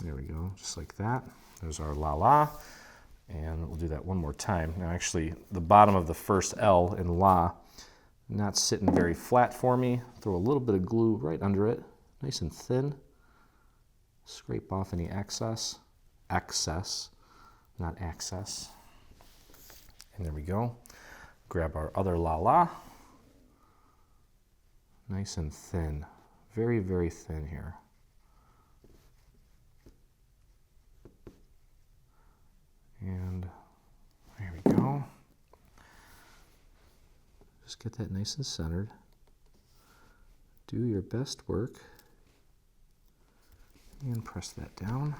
There we go, just like that. There's our la la, and we'll do that one more time. Now actually, the bottom of the first L in la, not sitting very flat for me. Throw a little bit of glue right under it, nice and thin. Scrape off any excess, not access. And there we go. Grab our other la la. Nice and thin, very, very thin here. And there we go. Just get that nice and centered. Do your best work. And press that down.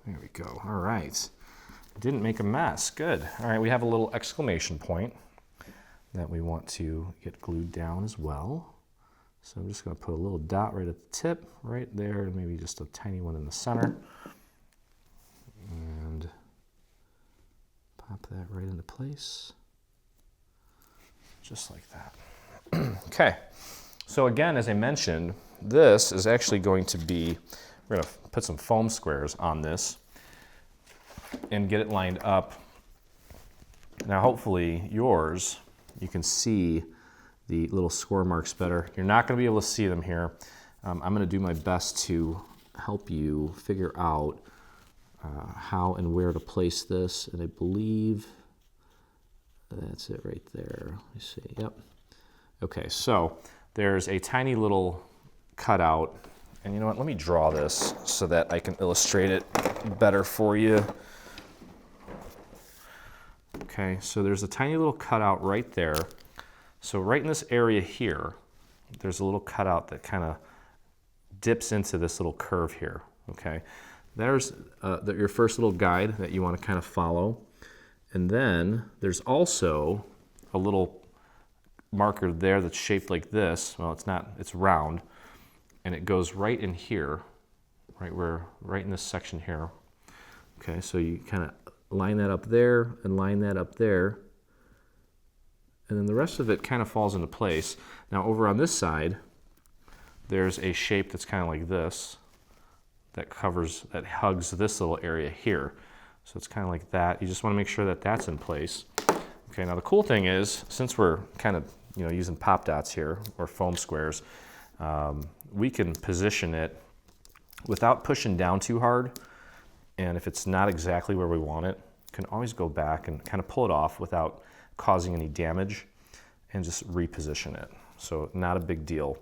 There we go. All right. Didn't make a mess. Good. All right, we have a little exclamation point that we want to get glued down as well. So I'm just going to put a little dot right at the tip, right there, and maybe just a tiny one in the center. And pop that right into place. Just like that. Okay. So again, as I mentioned, this is actually going to be, we're going to put some foam squares on this and get it lined up. Now hopefully yours, you can see the little score marks better. You're not going to be able to see them here. I'm going to do my best to help you figure out how and where to place this, and I believe that's it right there. Let me see. Yep. Okay, so there's a tiny little cutout, and you know what? Let me draw this so that I can illustrate it better for you. Okay, so there's a tiny little cutout right there. So right in this area here, there's a little cutout that kind of dips into this little curve here, okay? There's your first little guide that you want to kind of follow. And then there's also a little marker there that's shaped like this. Well, it's not, it's round. And it goes right in here, right in this section here. Okay, so you kind of line that up there and line that up there. And then the rest of it kind of falls into place. Now over on this side, there's a shape that's kind of like this, that hugs this little area here. So it's kind of like that. You just want to make sure that that's in place. Okay, now the cool thing is, since we're kind of using pop dots here, or foam squares, we can position it without pushing down too hard. And if it's not exactly where we want it, you can always go back and kind of pull it off without causing any damage and just reposition it. So not a big deal,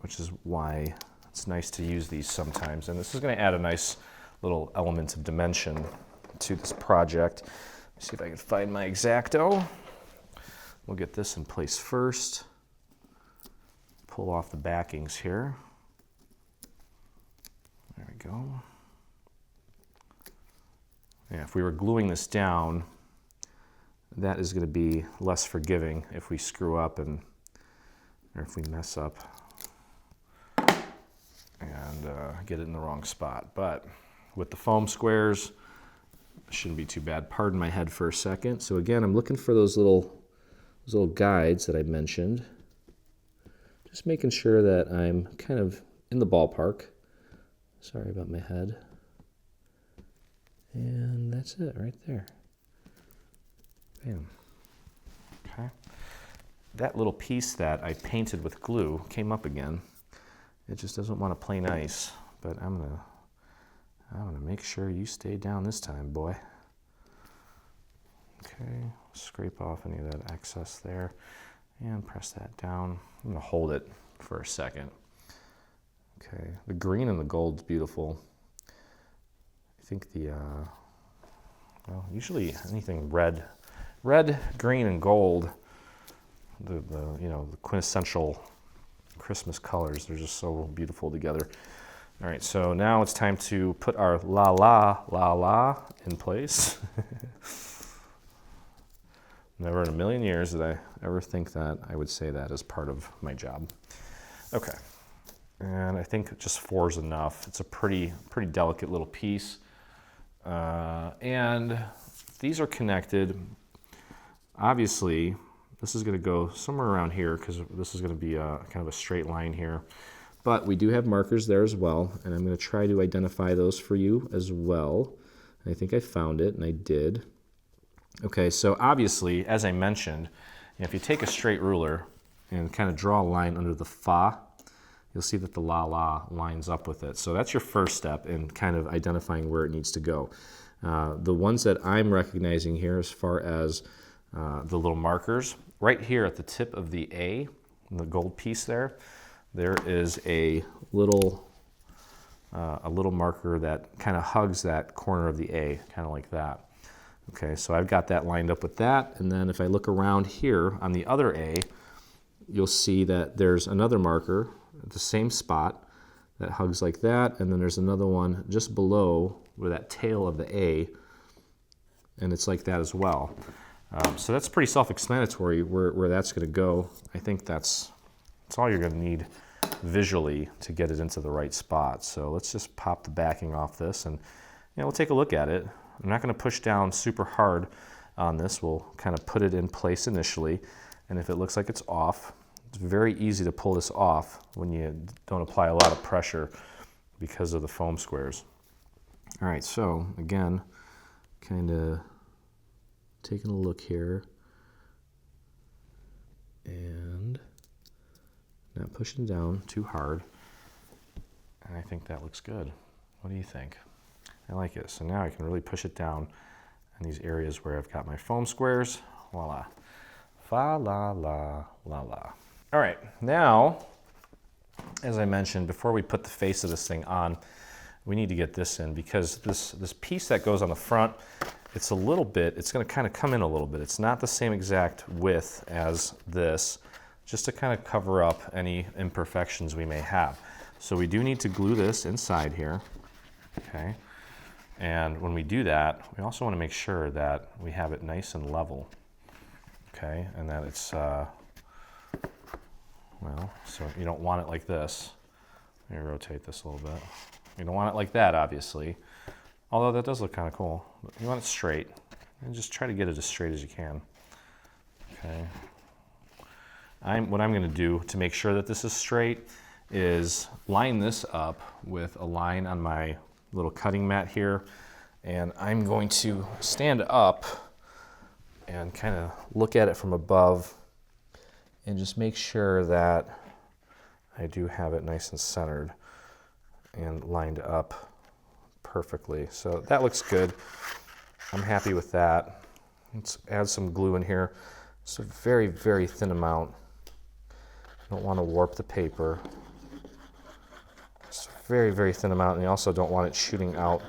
which is why it's nice to use these sometimes. And this is going to add a nice little element of dimension to this project. Let's see if I can find my X-Acto. We'll get this in place first. Pull off the backings here. There we go. Yeah, if we were gluing this down, that is going to be less forgiving if we screw up or if we mess up and get it in the wrong spot. But with the foam squares, it shouldn't be too bad. Pardon my head for a second. So again, I'm looking for those little guides that I mentioned. Just making sure that I'm kind of in the ballpark. Sorry about my head. And that's it right there. Bam. Okay. That little piece that I painted with glue came up again. It just doesn't want to play nice, but I'm gonna make sure you stay down this time, boy. Okay, scrape off any of that excess there and press that down. I'm gonna hold it for a second. Okay, the green and the gold's beautiful. I think well, usually anything red, green, and gold, the quintessential Christmas colors, they're just so beautiful together. All right, so now it's time to put our la la in place. Never in a million years did I ever think that I would say that as part of my job. Okay, and I think just 4 is enough. It's a pretty delicate little piece. And these are connected. Obviously, this is going to go somewhere around here because this is going to be kind of a straight line here. But we do have markers there as well, and I'm going to try to identify those for you as well. I think I found it, and I did. Okay, so obviously, as I mentioned, if you take a straight ruler and kind of draw a line under the fa, you'll see that the la lines up with it. So that's your first step in kind of identifying where it needs to go. The ones that I'm recognizing here as far as the little markers, right here at the tip of the A, the gold piece there is a little marker that kind of hugs that corner of the A, kind of like that. Okay, so I've got that lined up with that, and then if I look around here on the other A, you'll see that there's another marker at the same spot that hugs like that, and then there's another one just below where that tail of the A, and it's like that as well. So that's pretty self-explanatory where that's going to go. I think that's all you're going to need visually to get it into the right spot. So let's just pop the backing off this, and we'll take a look at it. I'm not going to push down super hard on this. We'll kind of put it in place initially, and if it looks like it's off, it's very easy to pull this off when you don't apply a lot of pressure because of the foam squares. All right, so again, kind of taking a look here and not pushing down too hard, and I think that looks good. What do you think? I like it. So now I can really push it down in these areas where I've got my foam squares. Voila. Fa la la la la. All right, now, as I mentioned, before we put the face of this thing on, we need to get this in because this piece that goes on the front, it's going to kind of come in a little bit. It's not the same exact width as this, just to kind of cover up any imperfections we may have. So we do need to glue this inside here, okay? And when we do that, we also want to make sure that we have it nice and level, okay? And that it's, so you don't want it like this. Let me rotate this a little bit. You don't want it like that, obviously, although that does look kind of cool. You want it straight, and just try to get it as straight as you can, okay? What I'm going to do to make sure that this is straight is line this up with a line on my little cutting mat here, and I'm going to stand up and kind of look at it from above and just make sure that I do have it nice and centered and lined up perfectly. So that looks good. I'm happy with that. Let's add some glue in here. It's a very, very thin amount. I don't want to warp the paper. It's a very, very thin amount, and you also don't want it shooting out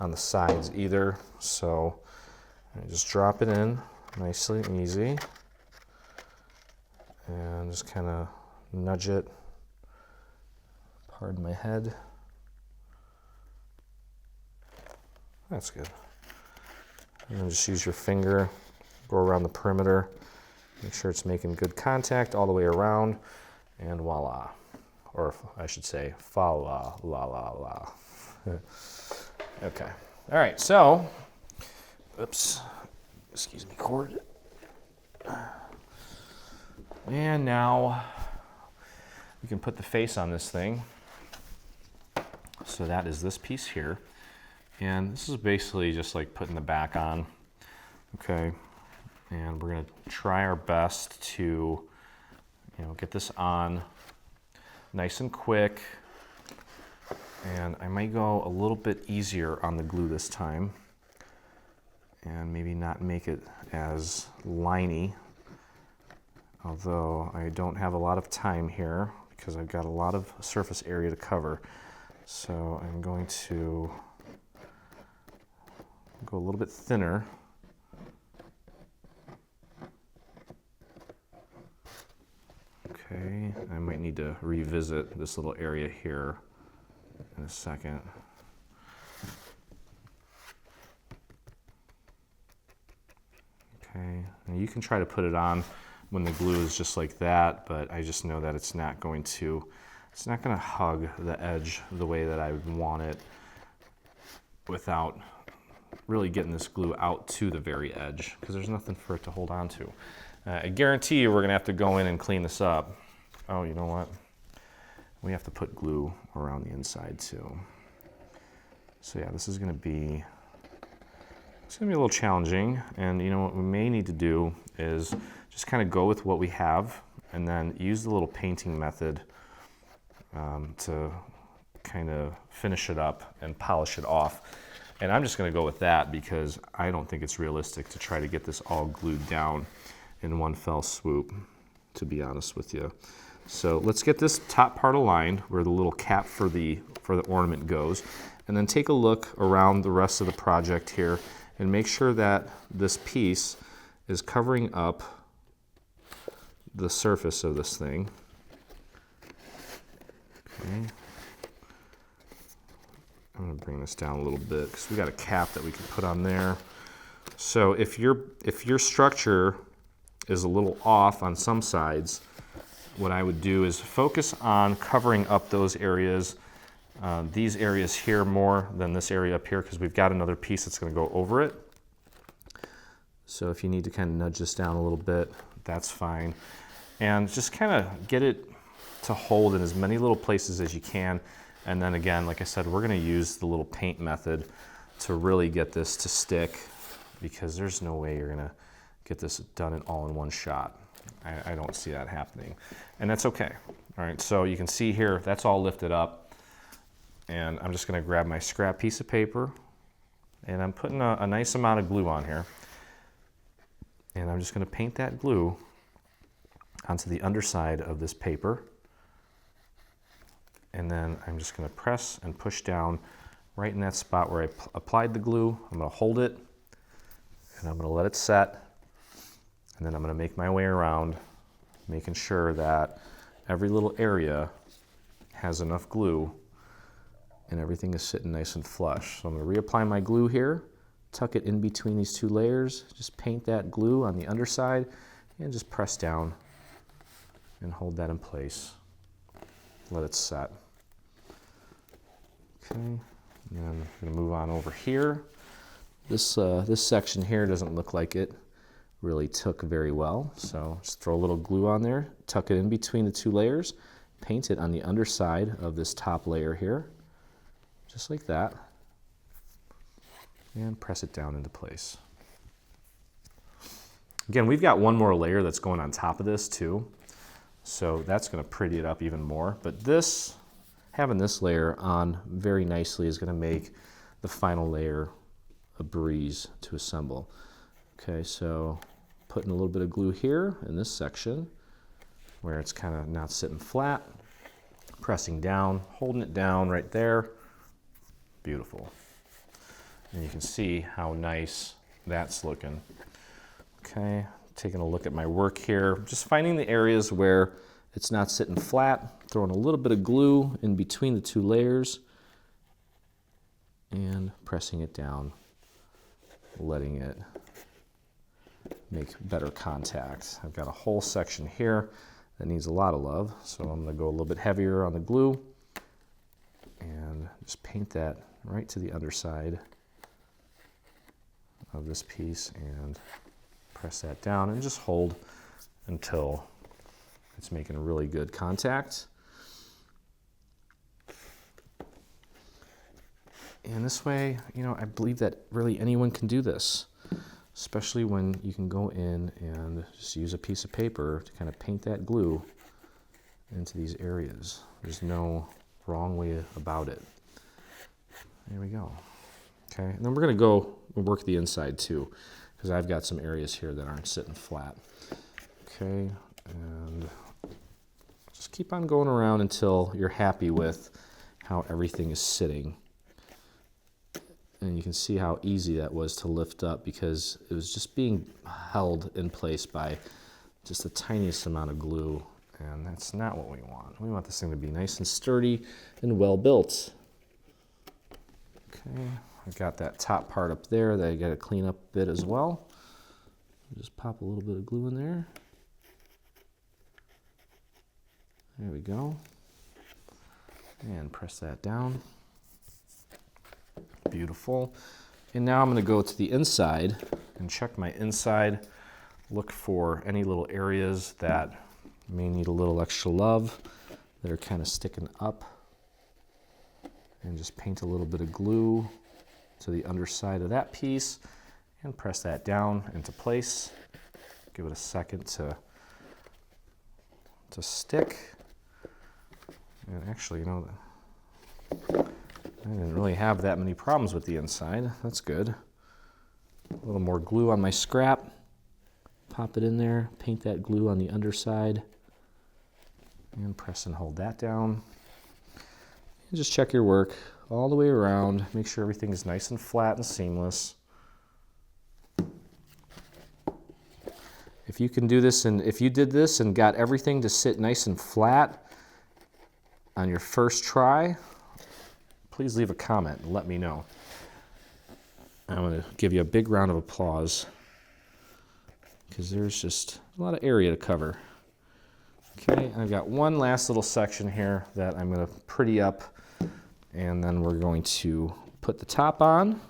on the sides either. So just drop it in nicely and easy, and just kind of nudge it. Pardon my head. That's good. And then just use your finger, go around the perimeter, make sure it's making good contact all the way around, and voila. Or I should say, fa la la la la. Okay. All right, so, oops, excuse me, cord. And now we can put the face on this thing. So that is this piece here. And this is basically just like putting the back on, okay? And we're gonna try our best to, get this on nice and quick. And I might go a little bit easier on the glue this time and maybe not make it as liney, although I don't have a lot of time here because I've got a lot of surface area to cover. So I'm going to go a little bit thinner. Okay, I might need to revisit this little area here in a second. Okay, and you can try to put it on when the glue is just like that, but I just know that it's not going to hug the edge the way that I would want it without really getting this glue out to the very edge, because there's nothing for it to hold on to. I guarantee you we're gonna have to go in and clean this up. Oh, you know what? We have to put glue around the inside too. So yeah, this is gonna be, a little challenging, and what we may need to do is just kind of go with what we have and then use the little painting method to kind of finish it up and polish it off. And I'm just gonna go with that because I don't think it's realistic to try to get this all glued down in one fell swoop, to be honest with you. So let's get this top part aligned where the little cap for the ornament goes, and then take a look around the rest of the project here and make sure that this piece is covering up the surface of this thing. Okay. I'm gonna bring this down a little bit because we got a cap that we can put on there. So if your structure is a little off on some sides, what I would do is focus on covering up those areas, these areas here more than this area up here, because we've got another piece that's going to go over it. So if you need to kind of nudge this down a little bit, that's fine. And just kind of get it to hold in as many little places as you can. And then again, like I said, we're going to use the little paint method to really get this to stick, because there's no way you're going to get this done all in one shot. I don't see that happening, and that's okay. All right, so you can see here, that's all lifted up, and I'm just gonna grab my scrap piece of paper, and I'm putting a nice amount of glue on here, and I'm just gonna paint that glue onto the underside of this paper, and then I'm just gonna press and push down right in that spot where I applied the glue. I'm gonna hold it, and I'm gonna let it set. And then I'm going to make my way around, making sure that every little area has enough glue and everything is sitting nice and flush. So I'm going to reapply my glue here, tuck it in between these two layers, just paint that glue on the underside, and just press down and hold that in place. Let it set. Okay, and then I'm going to move on over here. This section here doesn't look like it really took very well, so just throw a little glue on there, tuck it in between the two layers, paint it on the underside of this top layer here, just like that, and press it down into place. Again, we've got one more layer that's going on top of this too, so that's going to pretty it up even more, but this, having this layer on very nicely is going to make the final layer a breeze to assemble. Okay, so putting a little bit of glue here in this section where it's kind of not sitting flat, pressing down, holding it down right there. Beautiful. And you can see how nice that's looking. Okay, taking a look at my work here, just finding the areas where it's not sitting flat, throwing a little bit of glue in between the two layers and pressing it down letting it make better contact. I've got a whole section here that needs a lot of love, so I'm going to go a little bit heavier on the glue and just paint that right to the underside of this piece and press that down and just hold until it's making really good contact. And this way, you know, I believe that really anyone can do this, especially when you can go in and just use a piece of paper to kind of paint that glue into these areas. There's no wrong way about it. There we go. Okay, and then we're going to go work the inside too, because I've got some areas here that aren't sitting flat. Okay, and just keep on going around until you're happy with how everything is sitting. And you can see how easy that was to lift up because it was just being held in place by just the tiniest amount of glue, and that's not what we want. We want this thing to be nice and sturdy and well built. Okay, I've got that top part up there that I got to clean up a bit as well. Just pop a little bit of glue in there. There we go. And press that down. Beautiful. And now I'm going to go to the inside and check my inside, look for any little areas that may need a little extra love that are kind of sticking up, and just paint a little bit of glue to the underside of that piece and press that down into place. Give it a second to stick. And actually, you know, I didn't really have that many problems with the inside. That's good. A little more glue on my scrap. Pop it in there, paint that glue on the underside, and press and hold that down. And just check your work all the way around. Make sure everything is nice and flat and seamless. If you can do this, and if you did this and got everything to sit nice and flat on your first try, please leave a comment and let me know. I'm going to give you a big round of applause because there's just a lot of area to cover. Okay, I've got one last little section here that I'm going to pretty up, and then we're going to put the top on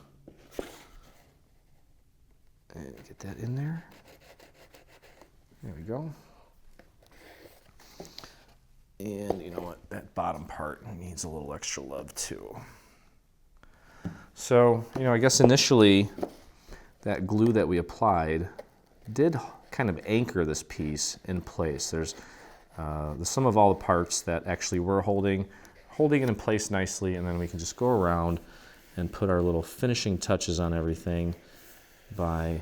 and get that in there. There we go. And you know what, that bottom part needs a little extra love too. So, you know, I guess initially that glue that we applied did kind of anchor this piece in place. There's the sum of all the parts that actually were holding it in place nicely, and then we can just go around and put our little finishing touches on everything by,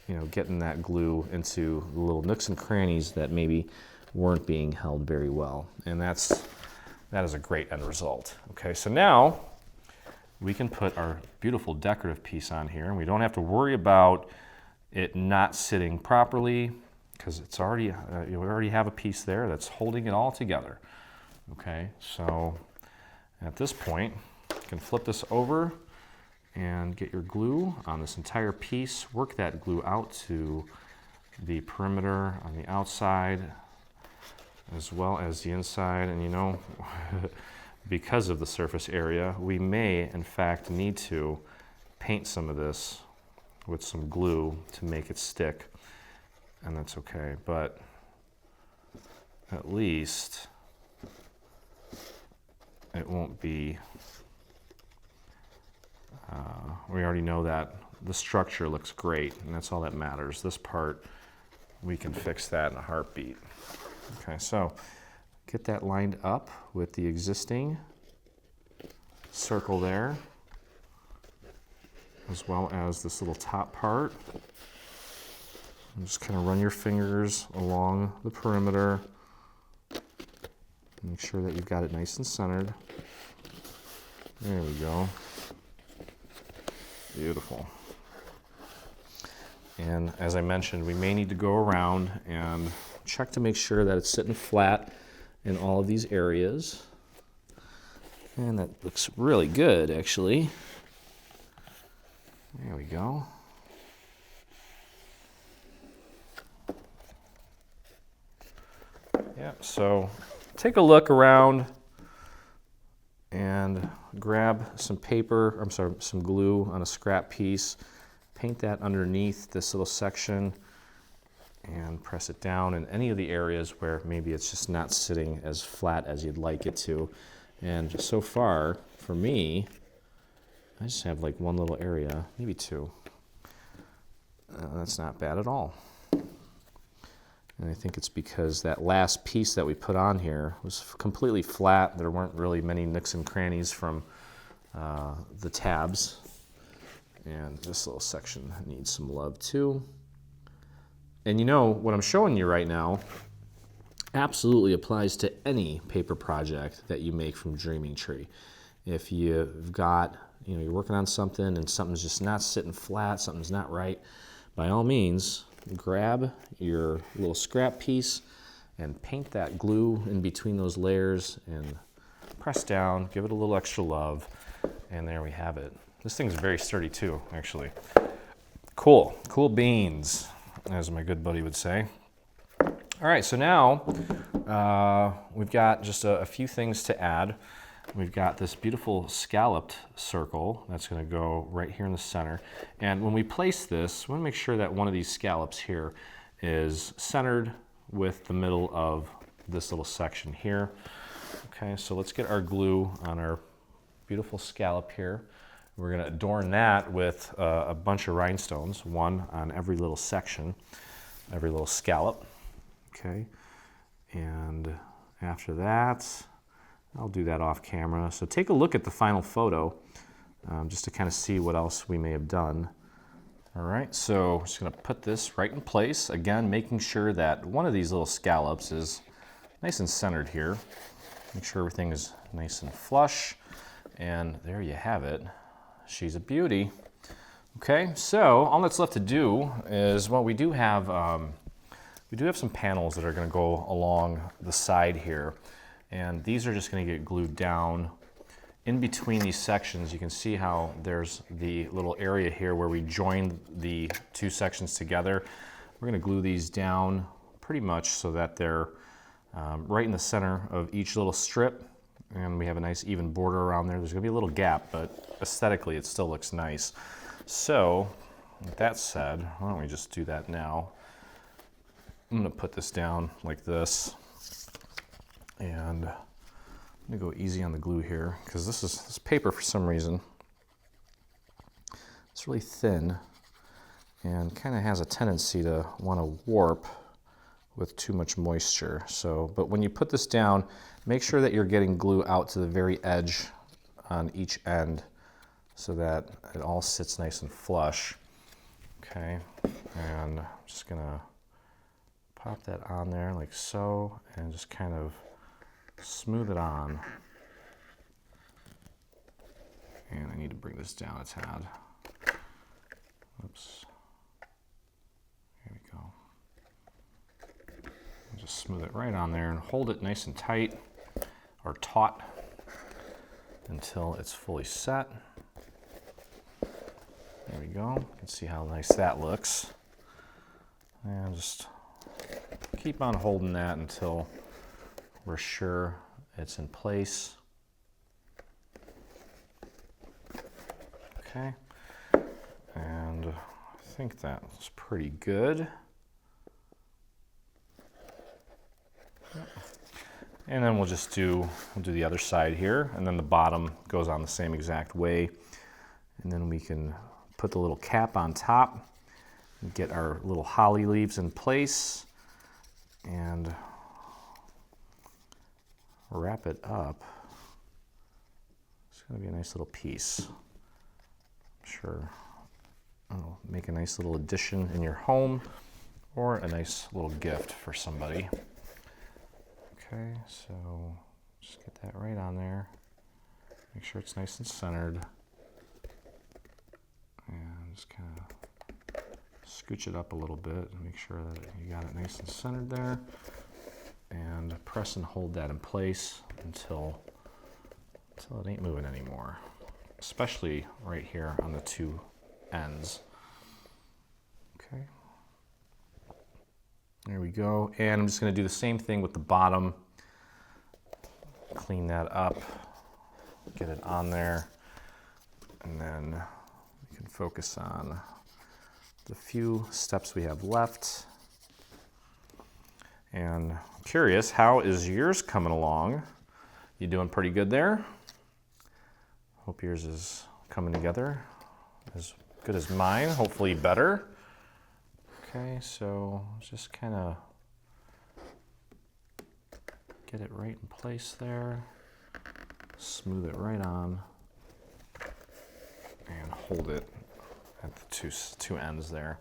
you know, getting that glue into the little nooks and crannies that maybe weren't being held very well. And that is a great end result. Okay, so now we can put our beautiful decorative piece on here, and we don't have to worry about it not sitting properly because it's already, we already have a piece there that's holding it all together. Okay, so at this point, you can flip this over and get your glue on this entire piece. Work that glue out to the perimeter on the outside as well as the inside. And you know, because of the surface area, we may in fact need to paint some of this with some glue to make it stick, and that's okay, but at least it won't be, we already know that the structure looks great, and that's all that matters. This part, we can fix that in a heartbeat. Okay, so get that lined up with the existing circle there, as well as this little top part. And just kind of run your fingers along the perimeter. Make sure that you've got it nice and centered. There we go. Beautiful. And as I mentioned, we may need to go around and check to make sure that it's sitting flat in all of these areas. And that looks really good, actually. There we go. Yep, so take a look around and grab some paper, I'm sorry, some glue on a scrap piece, paint that underneath this little section and press it down in any of the areas where maybe it's just not sitting as flat as you'd like it to. And so far, for me, I just have like one little area, maybe two. That's not bad at all. And I think it's because that last piece that we put on here was completely flat. There weren't really many nooks and crannies from the tabs. And this little section needs some love too. And you know, what I'm showing you right now absolutely applies to any paper project that you make from Dreaming Tree. If you've got, you know, you're working on something and something's just not sitting flat, something's not right, by all means, grab your little scrap piece and paint that glue in between those layers and press down, give it a little extra love, and there we have it. This thing's very sturdy too, actually. Cool, cool beans, as my good buddy would say. All right, so now we've got just a few things to add. We've got this beautiful scalloped circle that's going to go right here in the center. And when we place this, we want to make sure that one of these scallops here is centered with the middle of this little section here. Okay, so let's get our glue on our beautiful scallop here. We're going to adorn that with a bunch of rhinestones, one on every little section, every little scallop. Okay, and after that, I'll do that off camera. So take a look at the final photo just to kind of see what else we may have done. All right, so I'm just gonna put this right in place. Again, making sure that one of these little scallops is nice and centered here. Make sure everything is nice and flush. And there you have it. She's a beauty. Okay, so all that's left to do is, well, we do have some panels that are gonna go along the side here. And these are just going to get glued down. In between these sections, you can see how there's the little area here where we join the two sections together. We're going to glue these down pretty much so that they're right in the center of each little strip. And we have a nice even border around there. There's going to be a little gap, but aesthetically it still looks nice. So, with that said, why don't we just do that now? I'm going to put this down like this. And I'm gonna go easy on the glue here because this paper, for some reason, it's really thin and kind of has a tendency to want to warp with too much moisture. So, but when you put this down, make sure that you're getting glue out to the very edge on each end so that it all sits nice and flush. Okay, and I'm just gonna pop that on there like so and just kind of smooth it on. And I need to bring this down a tad. Oops. There we go. And just smooth it right on there and hold it nice and tight or taut until it's fully set. There we go. You can see how nice that looks. And just keep on holding that until we're sure it's in place. Okay, and I think that's pretty good. And then we'll do the other side here, and then the bottom goes on the same exact way. And then we can put the little cap on top and get our little holly leaves in place and wrap it up. It's going to be a nice little piece. I'm sure it'll make a nice little addition in your home or a nice little gift for somebody. Okay, so just get that right on there. Make sure it's nice and centered. And just kind of scooch it up a little bit and make sure that you got it nice and centered there. And press and hold that in place until it ain't moving anymore. Especially right here on the two ends. Okay. There we go. And I'm just going to do the same thing with the bottom. Clean that up, get it on there, and then we can focus on the few steps we have left. And I'm curious, how is yours coming along? You doing pretty good there? Hope yours is coming together as good as mine, hopefully better. Okay, so just kind of get it right in place there, smooth it right on, and hold it at the two ends there.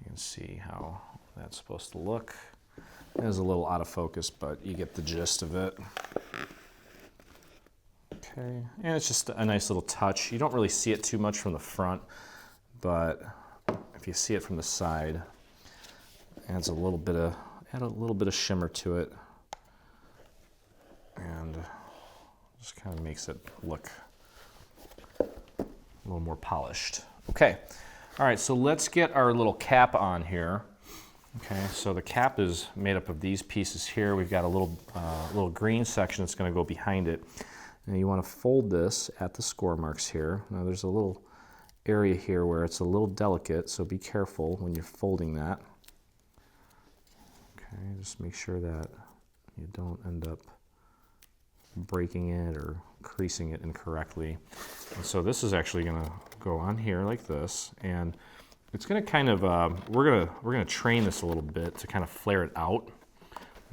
You can see how that's supposed to look. It is a little out of focus, but you get the gist of it. Okay, and it's just a nice little touch. You don't really see it too much from the front, but if you see it from the side, it adds a little bit of shimmer to it, and just kind of makes it look a little more polished. Okay, all right, so let's get our little cap on here. Okay, so the cap is made up of these pieces here. We've got a little green section that's going to go behind it. And you want to fold this at the score marks here. Now there's a little area here where it's a little delicate, so be careful when you're folding that. Okay, just make sure that you don't end up breaking it or creasing it incorrectly. And so this is actually going to go on here like this, and it's going to kind of we're going to train this a little bit to kind of flare it out.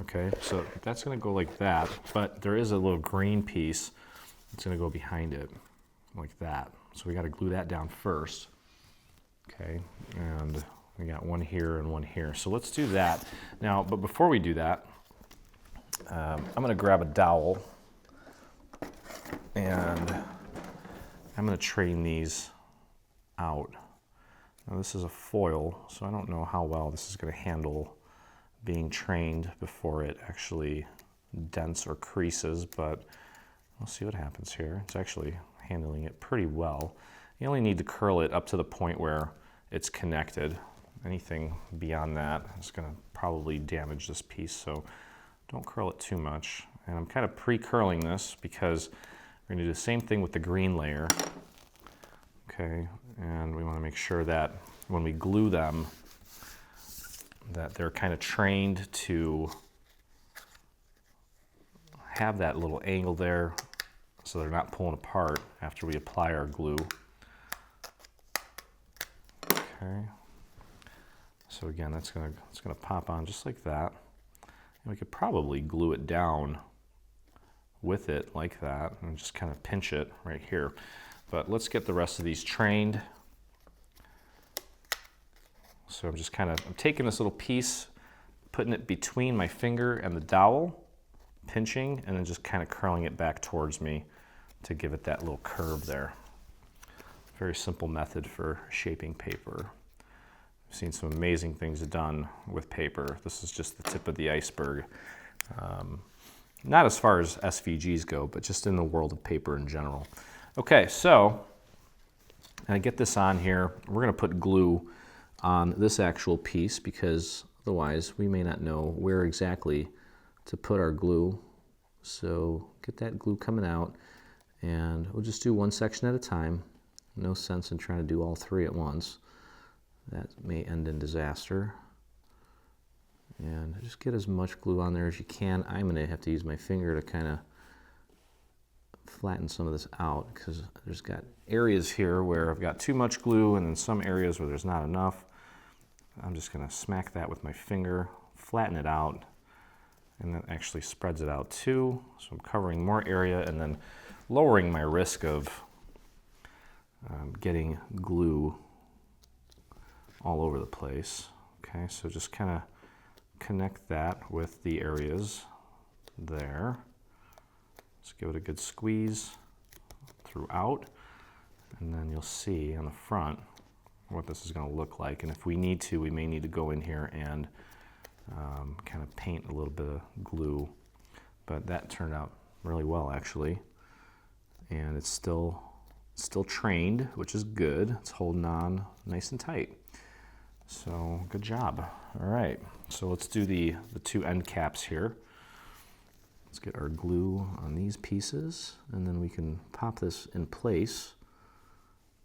Okay, so that's going to go like that, but there is a little green piece that's going to go behind it like that. So we got to glue that down first. Okay, and we got one here and one here. So let's do that now. But before we do that, I'm going to grab a dowel and I'm going to train these out. Now this is a foil, so I don't know how well this is going to handle being trained before it actually dents or creases, but we'll see what happens here. It's actually handling it pretty well. You only need to curl it up to the point where it's connected. Anything beyond that is going to probably damage this piece, so don't curl it too much. And I'm kind of pre-curling this because we're going to do the same thing with the green layer. Okay, and we want to make sure that when we glue them, that they're kind of trained to have that little angle there so they're not pulling apart after we apply our glue. Okay. So again, it's gonna pop on just like that. And we could probably glue it down with it like that and just kind of pinch it right here. But let's get the rest of these trained. So I'm taking this little piece, putting it between my finger and the dowel, pinching, and then just kind of curling it back towards me to give it that little curve there. Very simple method for shaping paper. I've seen some amazing things done with paper. This is just the tip of the iceberg. Not as far as SVGs go, but just in the world of paper in general. Okay, so I get this on here. We're going to put glue on this actual piece because otherwise we may not know where exactly to put our glue. So get that glue coming out, and we'll just do one section at a time. No sense in trying to do all three at once. That may end in disaster. And just get as much glue on there as you can. I'm going to have to use my finger to kind of flatten some of this out because there's got areas here where I've got too much glue and then some areas where there's not enough. I'm just going to smack that with my finger, flatten it out, and that actually spreads it out too. So I'm covering more area and then lowering my risk of getting glue all over the place. Okay, so just kind of connect that with the areas there. Just give it a good squeeze throughout, and then you'll see on the front what this is going to look like. And if we need to, we may need to go in here and kind of paint a little bit of glue. But that turned out really well, actually. And it's still still trained, which is good. It's holding on nice and tight. So good job. All right, so let's do the two end caps here. Let's get our glue on these pieces, and then we can pop this in place.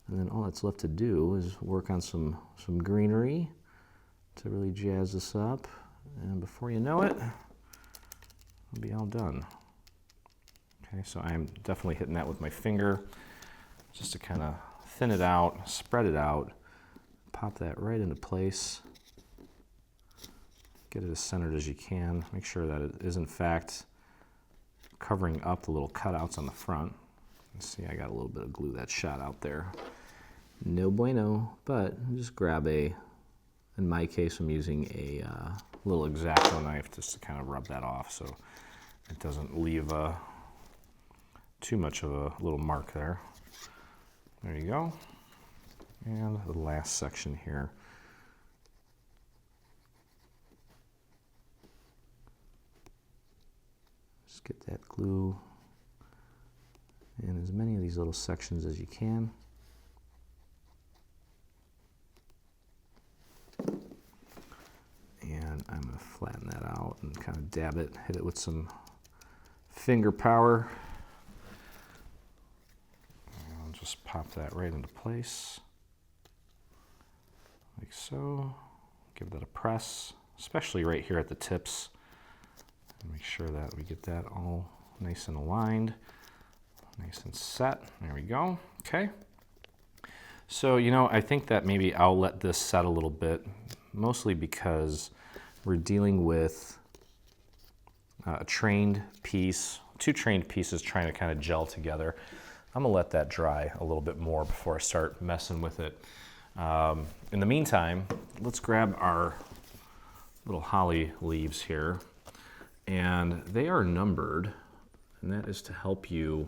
And then all that's left to do is work on some greenery to really jazz this up. And before you know it, it'll be all done. Okay, so I'm definitely hitting that with my finger just to kind of thin it out, spread it out, pop that right into place. Get it as centered as you can. Make sure that it is in fact covering up the little cutouts on the front. See, I got a little bit of glue that shot out there. No bueno, but just grab in my case, I'm using a little X-Acto knife just to kind of rub that off so it doesn't leave too much of a little mark there. There you go. And the last section here. Just get that glue in as many of these little sections as you can. And I'm going to flatten that out and kind of dab it, hit it with some finger power. And I'll just pop that right into place, like so. Give that a press, especially right here at the tips. And make sure that we get that all nice and aligned, nice and set. There we go. Okay. So, you know, I think that maybe I'll let this set a little bit, mostly because we're dealing with a trained piece, two trained pieces trying to kind of gel together. I'm gonna let that dry a little bit more before I start messing with it. In the meantime, let's grab our little holly leaves here, and they are numbered, and that is to help you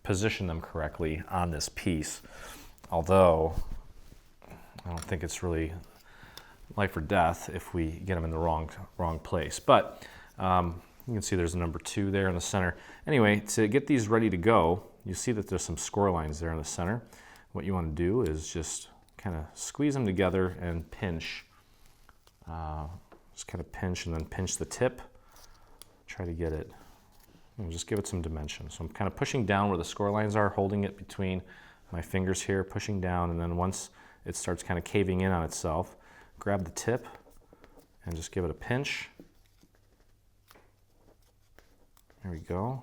position them correctly on this piece. Although I don't think it's really life or death if we get them in the wrong place. But you can see there's a number 2 there in the center. Anyway, to get these ready to go, you see that there's some score lines there in the center. What you want to do is just kind of squeeze them together and pinch. Just kind of pinch and then pinch the tip. Try to get it, just give it some dimension. So I'm kind of pushing down where the score lines are, holding it between my fingers here, pushing down, and then once it starts kind of caving in on itself, grab the tip and just give it a pinch. There we go.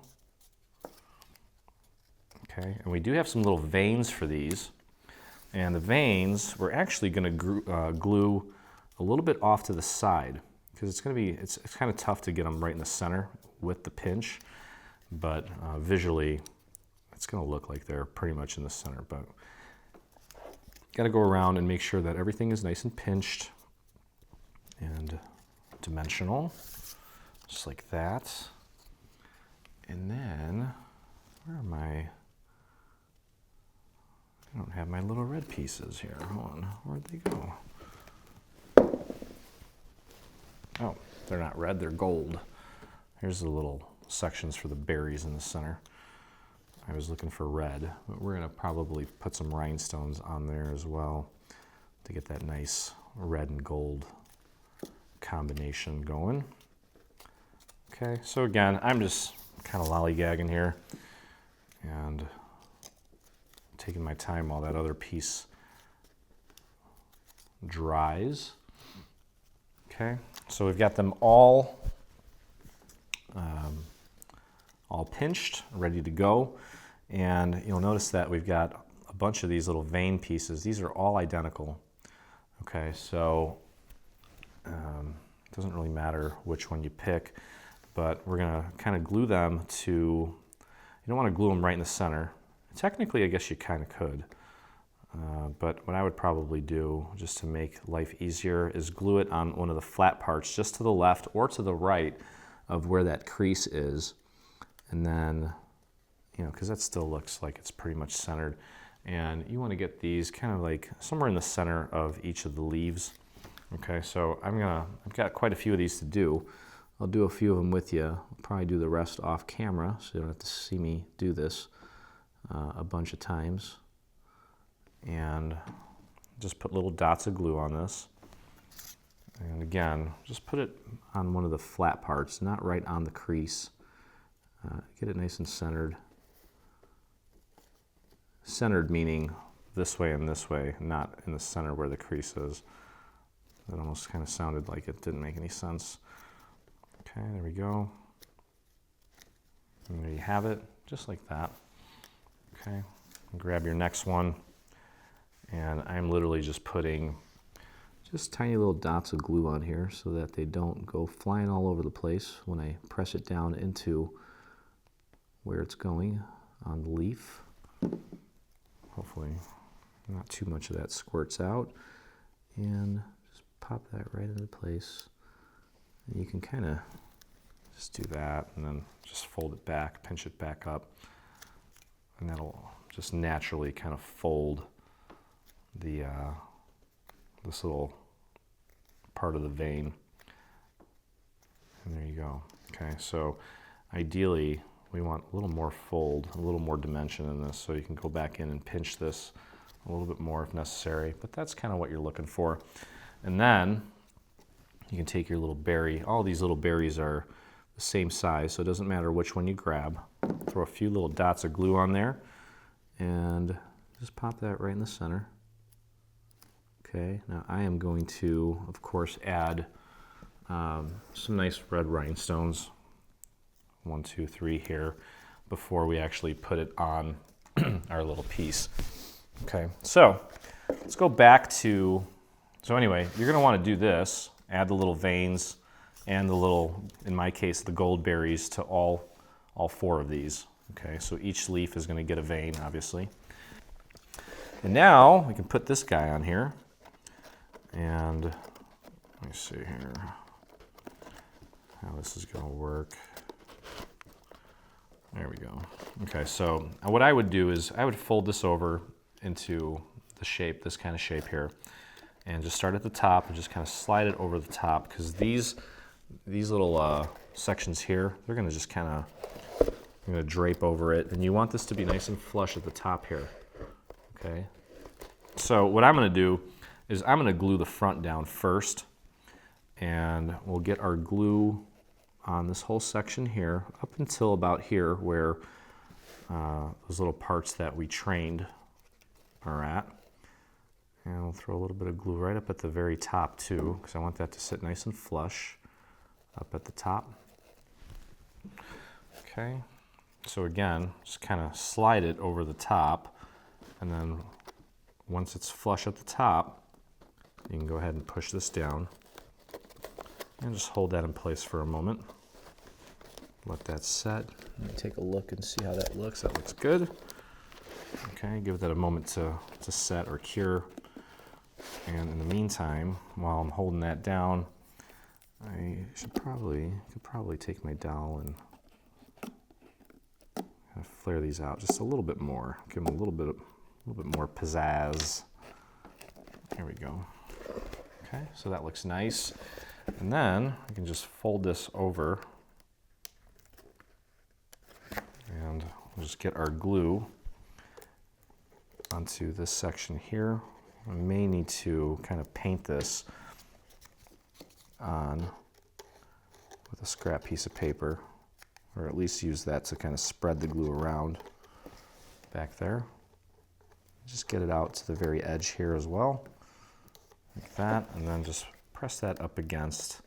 Okay, and we do have some little veins for these, and the veins we're actually going to glue a little bit off to the side because it's kind of tough to get them right in the center with the pinch, but visually it's going to look like they're pretty much in the center. But got to go around and make sure that everything is nice and pinched and dimensional, just like that. And then, where am I? I don't have my little red pieces here. Hold on, where'd they go? Oh, they're not red, they're gold. Here's the little sections for the berries in the center. I was looking for red, but we're gonna probably put some rhinestones on there as well to get that nice red and gold combination going. Okay, so again, I'm just kind of lollygagging here and taking my time while that other piece dries. Okay, so we've got them all pinched, ready to go. And you'll notice that we've got a bunch of these little vein pieces. These are all identical. Okay, so it doesn't really matter which one you pick, but we're gonna kind of glue them to, you don't want to glue them right in the center. Technically, I guess you kind of could, but what I would probably do, just to make life easier, is glue it on one of the flat parts just to the left or to the right of where that crease is. And then, because that still looks like it's pretty much centered. And you want to get these kind of like somewhere in the center of each of the leaves. Okay, so I've got quite a few of these to do. I'll do a few of them with you. I'll probably do the rest off camera, so you don't have to see me do this. a bunch of times and just put little dots of glue on this. And again, just put it on one of the flat parts, not right on the crease. Get it nice and centered. Centered meaning this way and this way, not in the center where the crease is. That almost kind of sounded like it didn't make any sense. Okay, there we go. And there you have it, just like that. Okay, grab your next one. And I'm literally just putting just tiny little dots of glue on here so that they don't go flying all over the place when I press it down into where it's going on the leaf. Hopefully not too much of that squirts out. And just pop that right into place. And you can kind of just do that and then just fold it back, pinch it back up. And that'll just naturally kind of fold the this little part of the vein. And there you go. Okay, so ideally we want a little more fold, a little more dimension in this, so you can go back in and pinch this a little bit more if necessary, but that's kind of what you're looking for. And then you can take your little berry. All these little berries are the same size, so it doesn't matter which one you grab. Throw a few little dots of glue on there and just pop that right in the center. Okay, now I am going to, of course, add some nice red rhinestones. 1, 2, 3 here before we actually put it on our little piece. Okay, so let's go back to, so anyway, you're going to want to do this, add the little veins and the little, in my case, the gold berries to all 4 of these. Okay, so each leaf is going to get a vein, obviously. And now we can put this guy on here. And let me see here how this is going to work. There we go. Okay, so what I would do is I would fold this over into the shape, this kind of shape here, and just start at the top and just kind of slide it over the top, because these little sections here, they're going to just kind of drape over it, and you want this to be nice and flush at the top here. Okay. So what I'm going to do is I'm going to glue the front down first, and we'll get our glue on this whole section here up until about here where those little parts that we trained are at. And we'll throw a little bit of glue right up at the very top too, because I want that to sit nice and flush up at the top. Okay, so again, just kind of slide it over the top, and then once it's flush at the top, you can go ahead and push this down and just hold that in place for a moment. Let that set. Let me take a look and see how that looks. That looks good. Okay, give that a moment to set or cure. And in the meantime, while I'm holding that down, I could probably take my dowel and kind of flare these out just a little bit more. Give them a little bit more pizzazz. There we go. Okay, so that looks nice. And then I can just fold this over and we'll just get our glue onto this section here. I may need to kind of paint this on with a scrap piece of paper, or at least use that to kind of spread the glue around back there. Just get it out to the very edge here as well, like that, and then just press that up against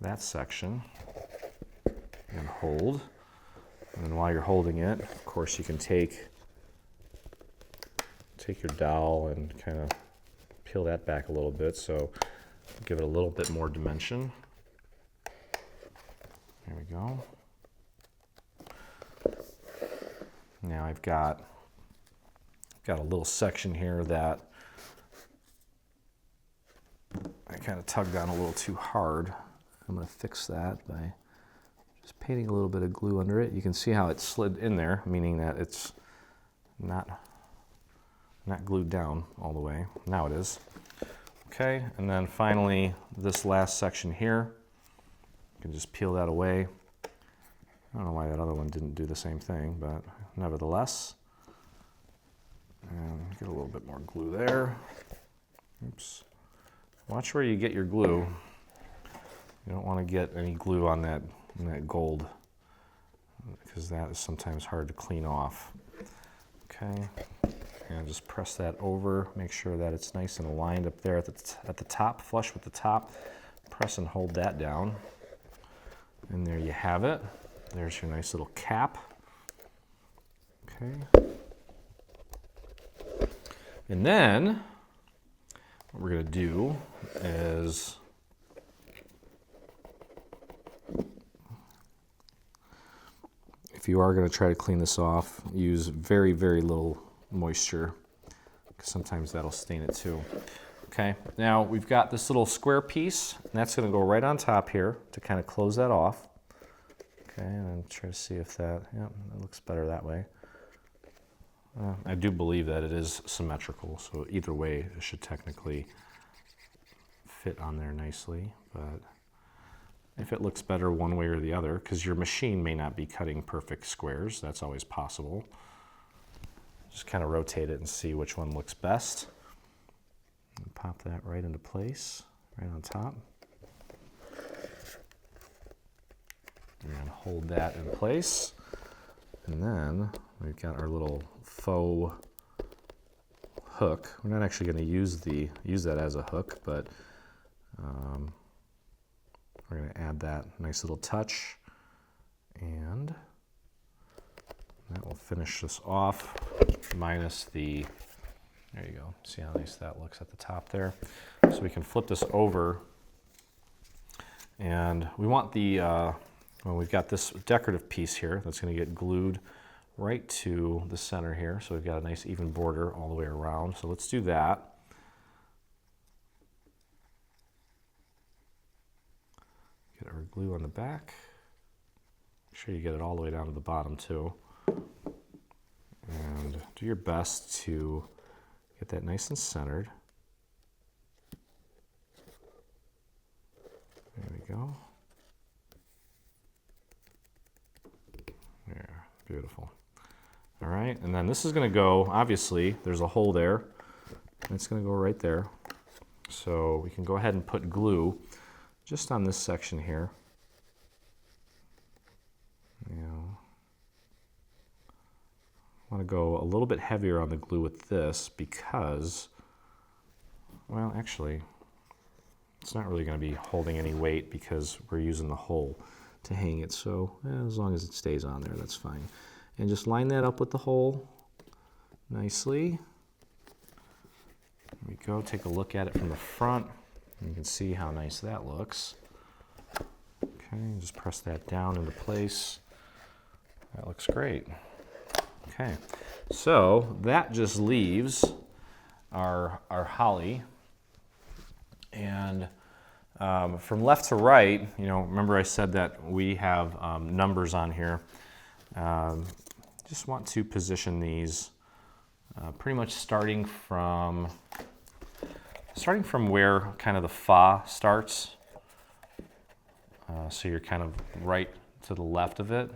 that section and hold. And then while you're holding it, of course, you can take your dowel and kind of peel that back a little bit, so give it a little bit more dimension. There we go. Now I've got a little section here that I kind of tugged on a little too hard. I'm going to fix that by just painting a little bit of glue under it. You can see how it slid in there, meaning that it's not glued down all the way. Now it is. Okay, and then finally this last section here, you can just peel that away. I don't know why that other one didn't do the same thing, but nevertheless, And get a little bit more glue there. Oops. Watch where you get your glue. You don't want to get any glue on that gold, because that is sometimes hard to clean off. Okay, and just press that over. Make sure that it's nice and aligned up there at the top, flush with the top. Press and hold that down. And there you have it. There's your nice little cap. Okay. And then what we're going to do is if you are going to try to clean this off, use very, very little moisture, because sometimes that'll stain it too. Okay, now we've got this little square piece, and that's going to go right on top here to kind of close that off. Okay, and try to see if that, yeah, it looks better that way. I do believe that it is symmetrical, so either way it should technically fit on there nicely, but if it looks better one way or the other, because your machine may not be cutting perfect squares, that's always possible. Just kind of rotate it and see which one looks best. And pop that right into place, right on top. And hold that in place. And then we've got our little faux hook. We're not actually going to use that as a hook, but we're going to add that nice little touch, and that will finish this off, minus the, there you go, see how nice that looks at the top there. So we can flip this over, and we want the, well, we've got this decorative piece here that's going to get glued right to the center here, so we've got a nice even border all the way around. So let's do that. Get our glue on the back. Make sure you get it all the way down to the bottom too. And do your best to get that nice and centered. There we go. There, beautiful. All right, and then this is going to go, obviously, there's a hole there. And it's going to go right there. So we can go ahead and put glue just on this section here. You know, I want to go a little bit heavier on the glue with this because, well, actually, it's not really going to be holding any weight because we're using the hole to hang it. So as long as it stays on there, that's fine. And just line that up with the hole nicely. There we go. Take a look at it from the front. You can see how nice that looks. Okay, just press that down into place. That looks great. Okay, so that just leaves our holly. And from left to right, you know, remember I said that we have numbers on here. Just want to position these pretty much starting from where kind of the fa starts. So you're kind of right to the left of it.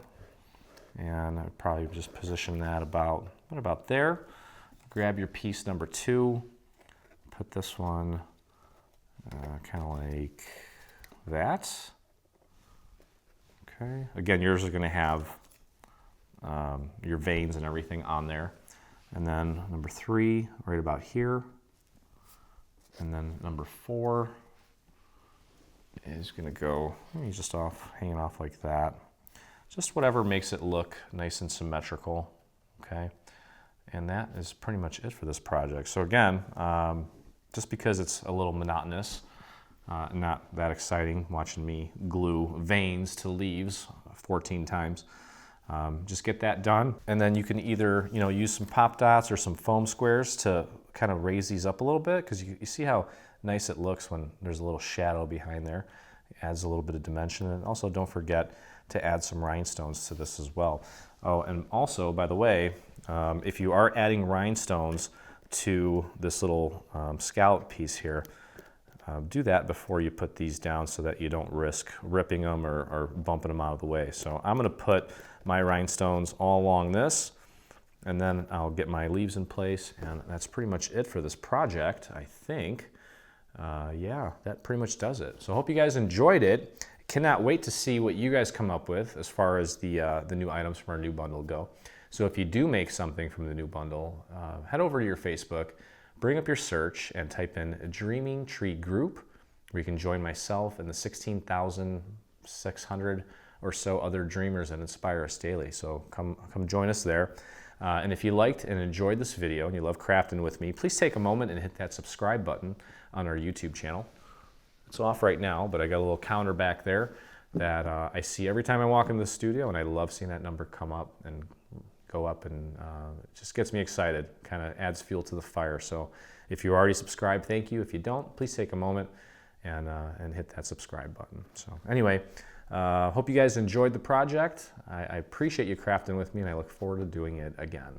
And I'd probably just position that about there. Grab your piece number 2, put this one kind of like that. Okay, again, yours are going to have your veins and everything on there. And then number 3, right about here. And then number 4 is going to go just hanging off like that. Just whatever makes it look nice and symmetrical, okay? And that is pretty much it for this project. So again, just because it's a little monotonous, not that exciting watching me glue veins to leaves 14 times, just get that done. And then you can either, you know, use some pop dots or some foam squares to kind of raise these up a little bit, because you see how nice it looks when there's a little shadow behind there. It adds a little bit of dimension. And also don't forget to add some rhinestones to this as well. Oh, and also, by the way, if you are adding rhinestones to this little scallop piece here, do that before you put these down so that you don't risk ripping them or bumping them out of the way. So I'm going to put my rhinestones all along this, and then I'll get my leaves in place, and that's pretty much it for this project, I think. Yeah, that pretty much does it. So I hope you guys enjoyed it. Cannot wait to see what you guys come up with as far as the new items from our new bundle go. So if you do make something from the new bundle, head over to your Facebook, bring up your search, and type in Dreaming Tree Group, where you can join myself and the 16,600 or so other dreamers that inspire us daily. So come join us there. And if you liked and enjoyed this video and you love crafting with me, please take a moment and hit that subscribe button on our YouTube channel. It's off right now, but I got a little counter back there that I see every time I walk in the studio, and I love seeing that number come up and go up, and it just gets me excited, kind of adds fuel to the fire. So if you already subscribed, thank you. If you don't, please take a moment and hit that subscribe button. So anyway, hope you guys enjoyed the project. I appreciate you crafting with me, and I look forward to doing it again.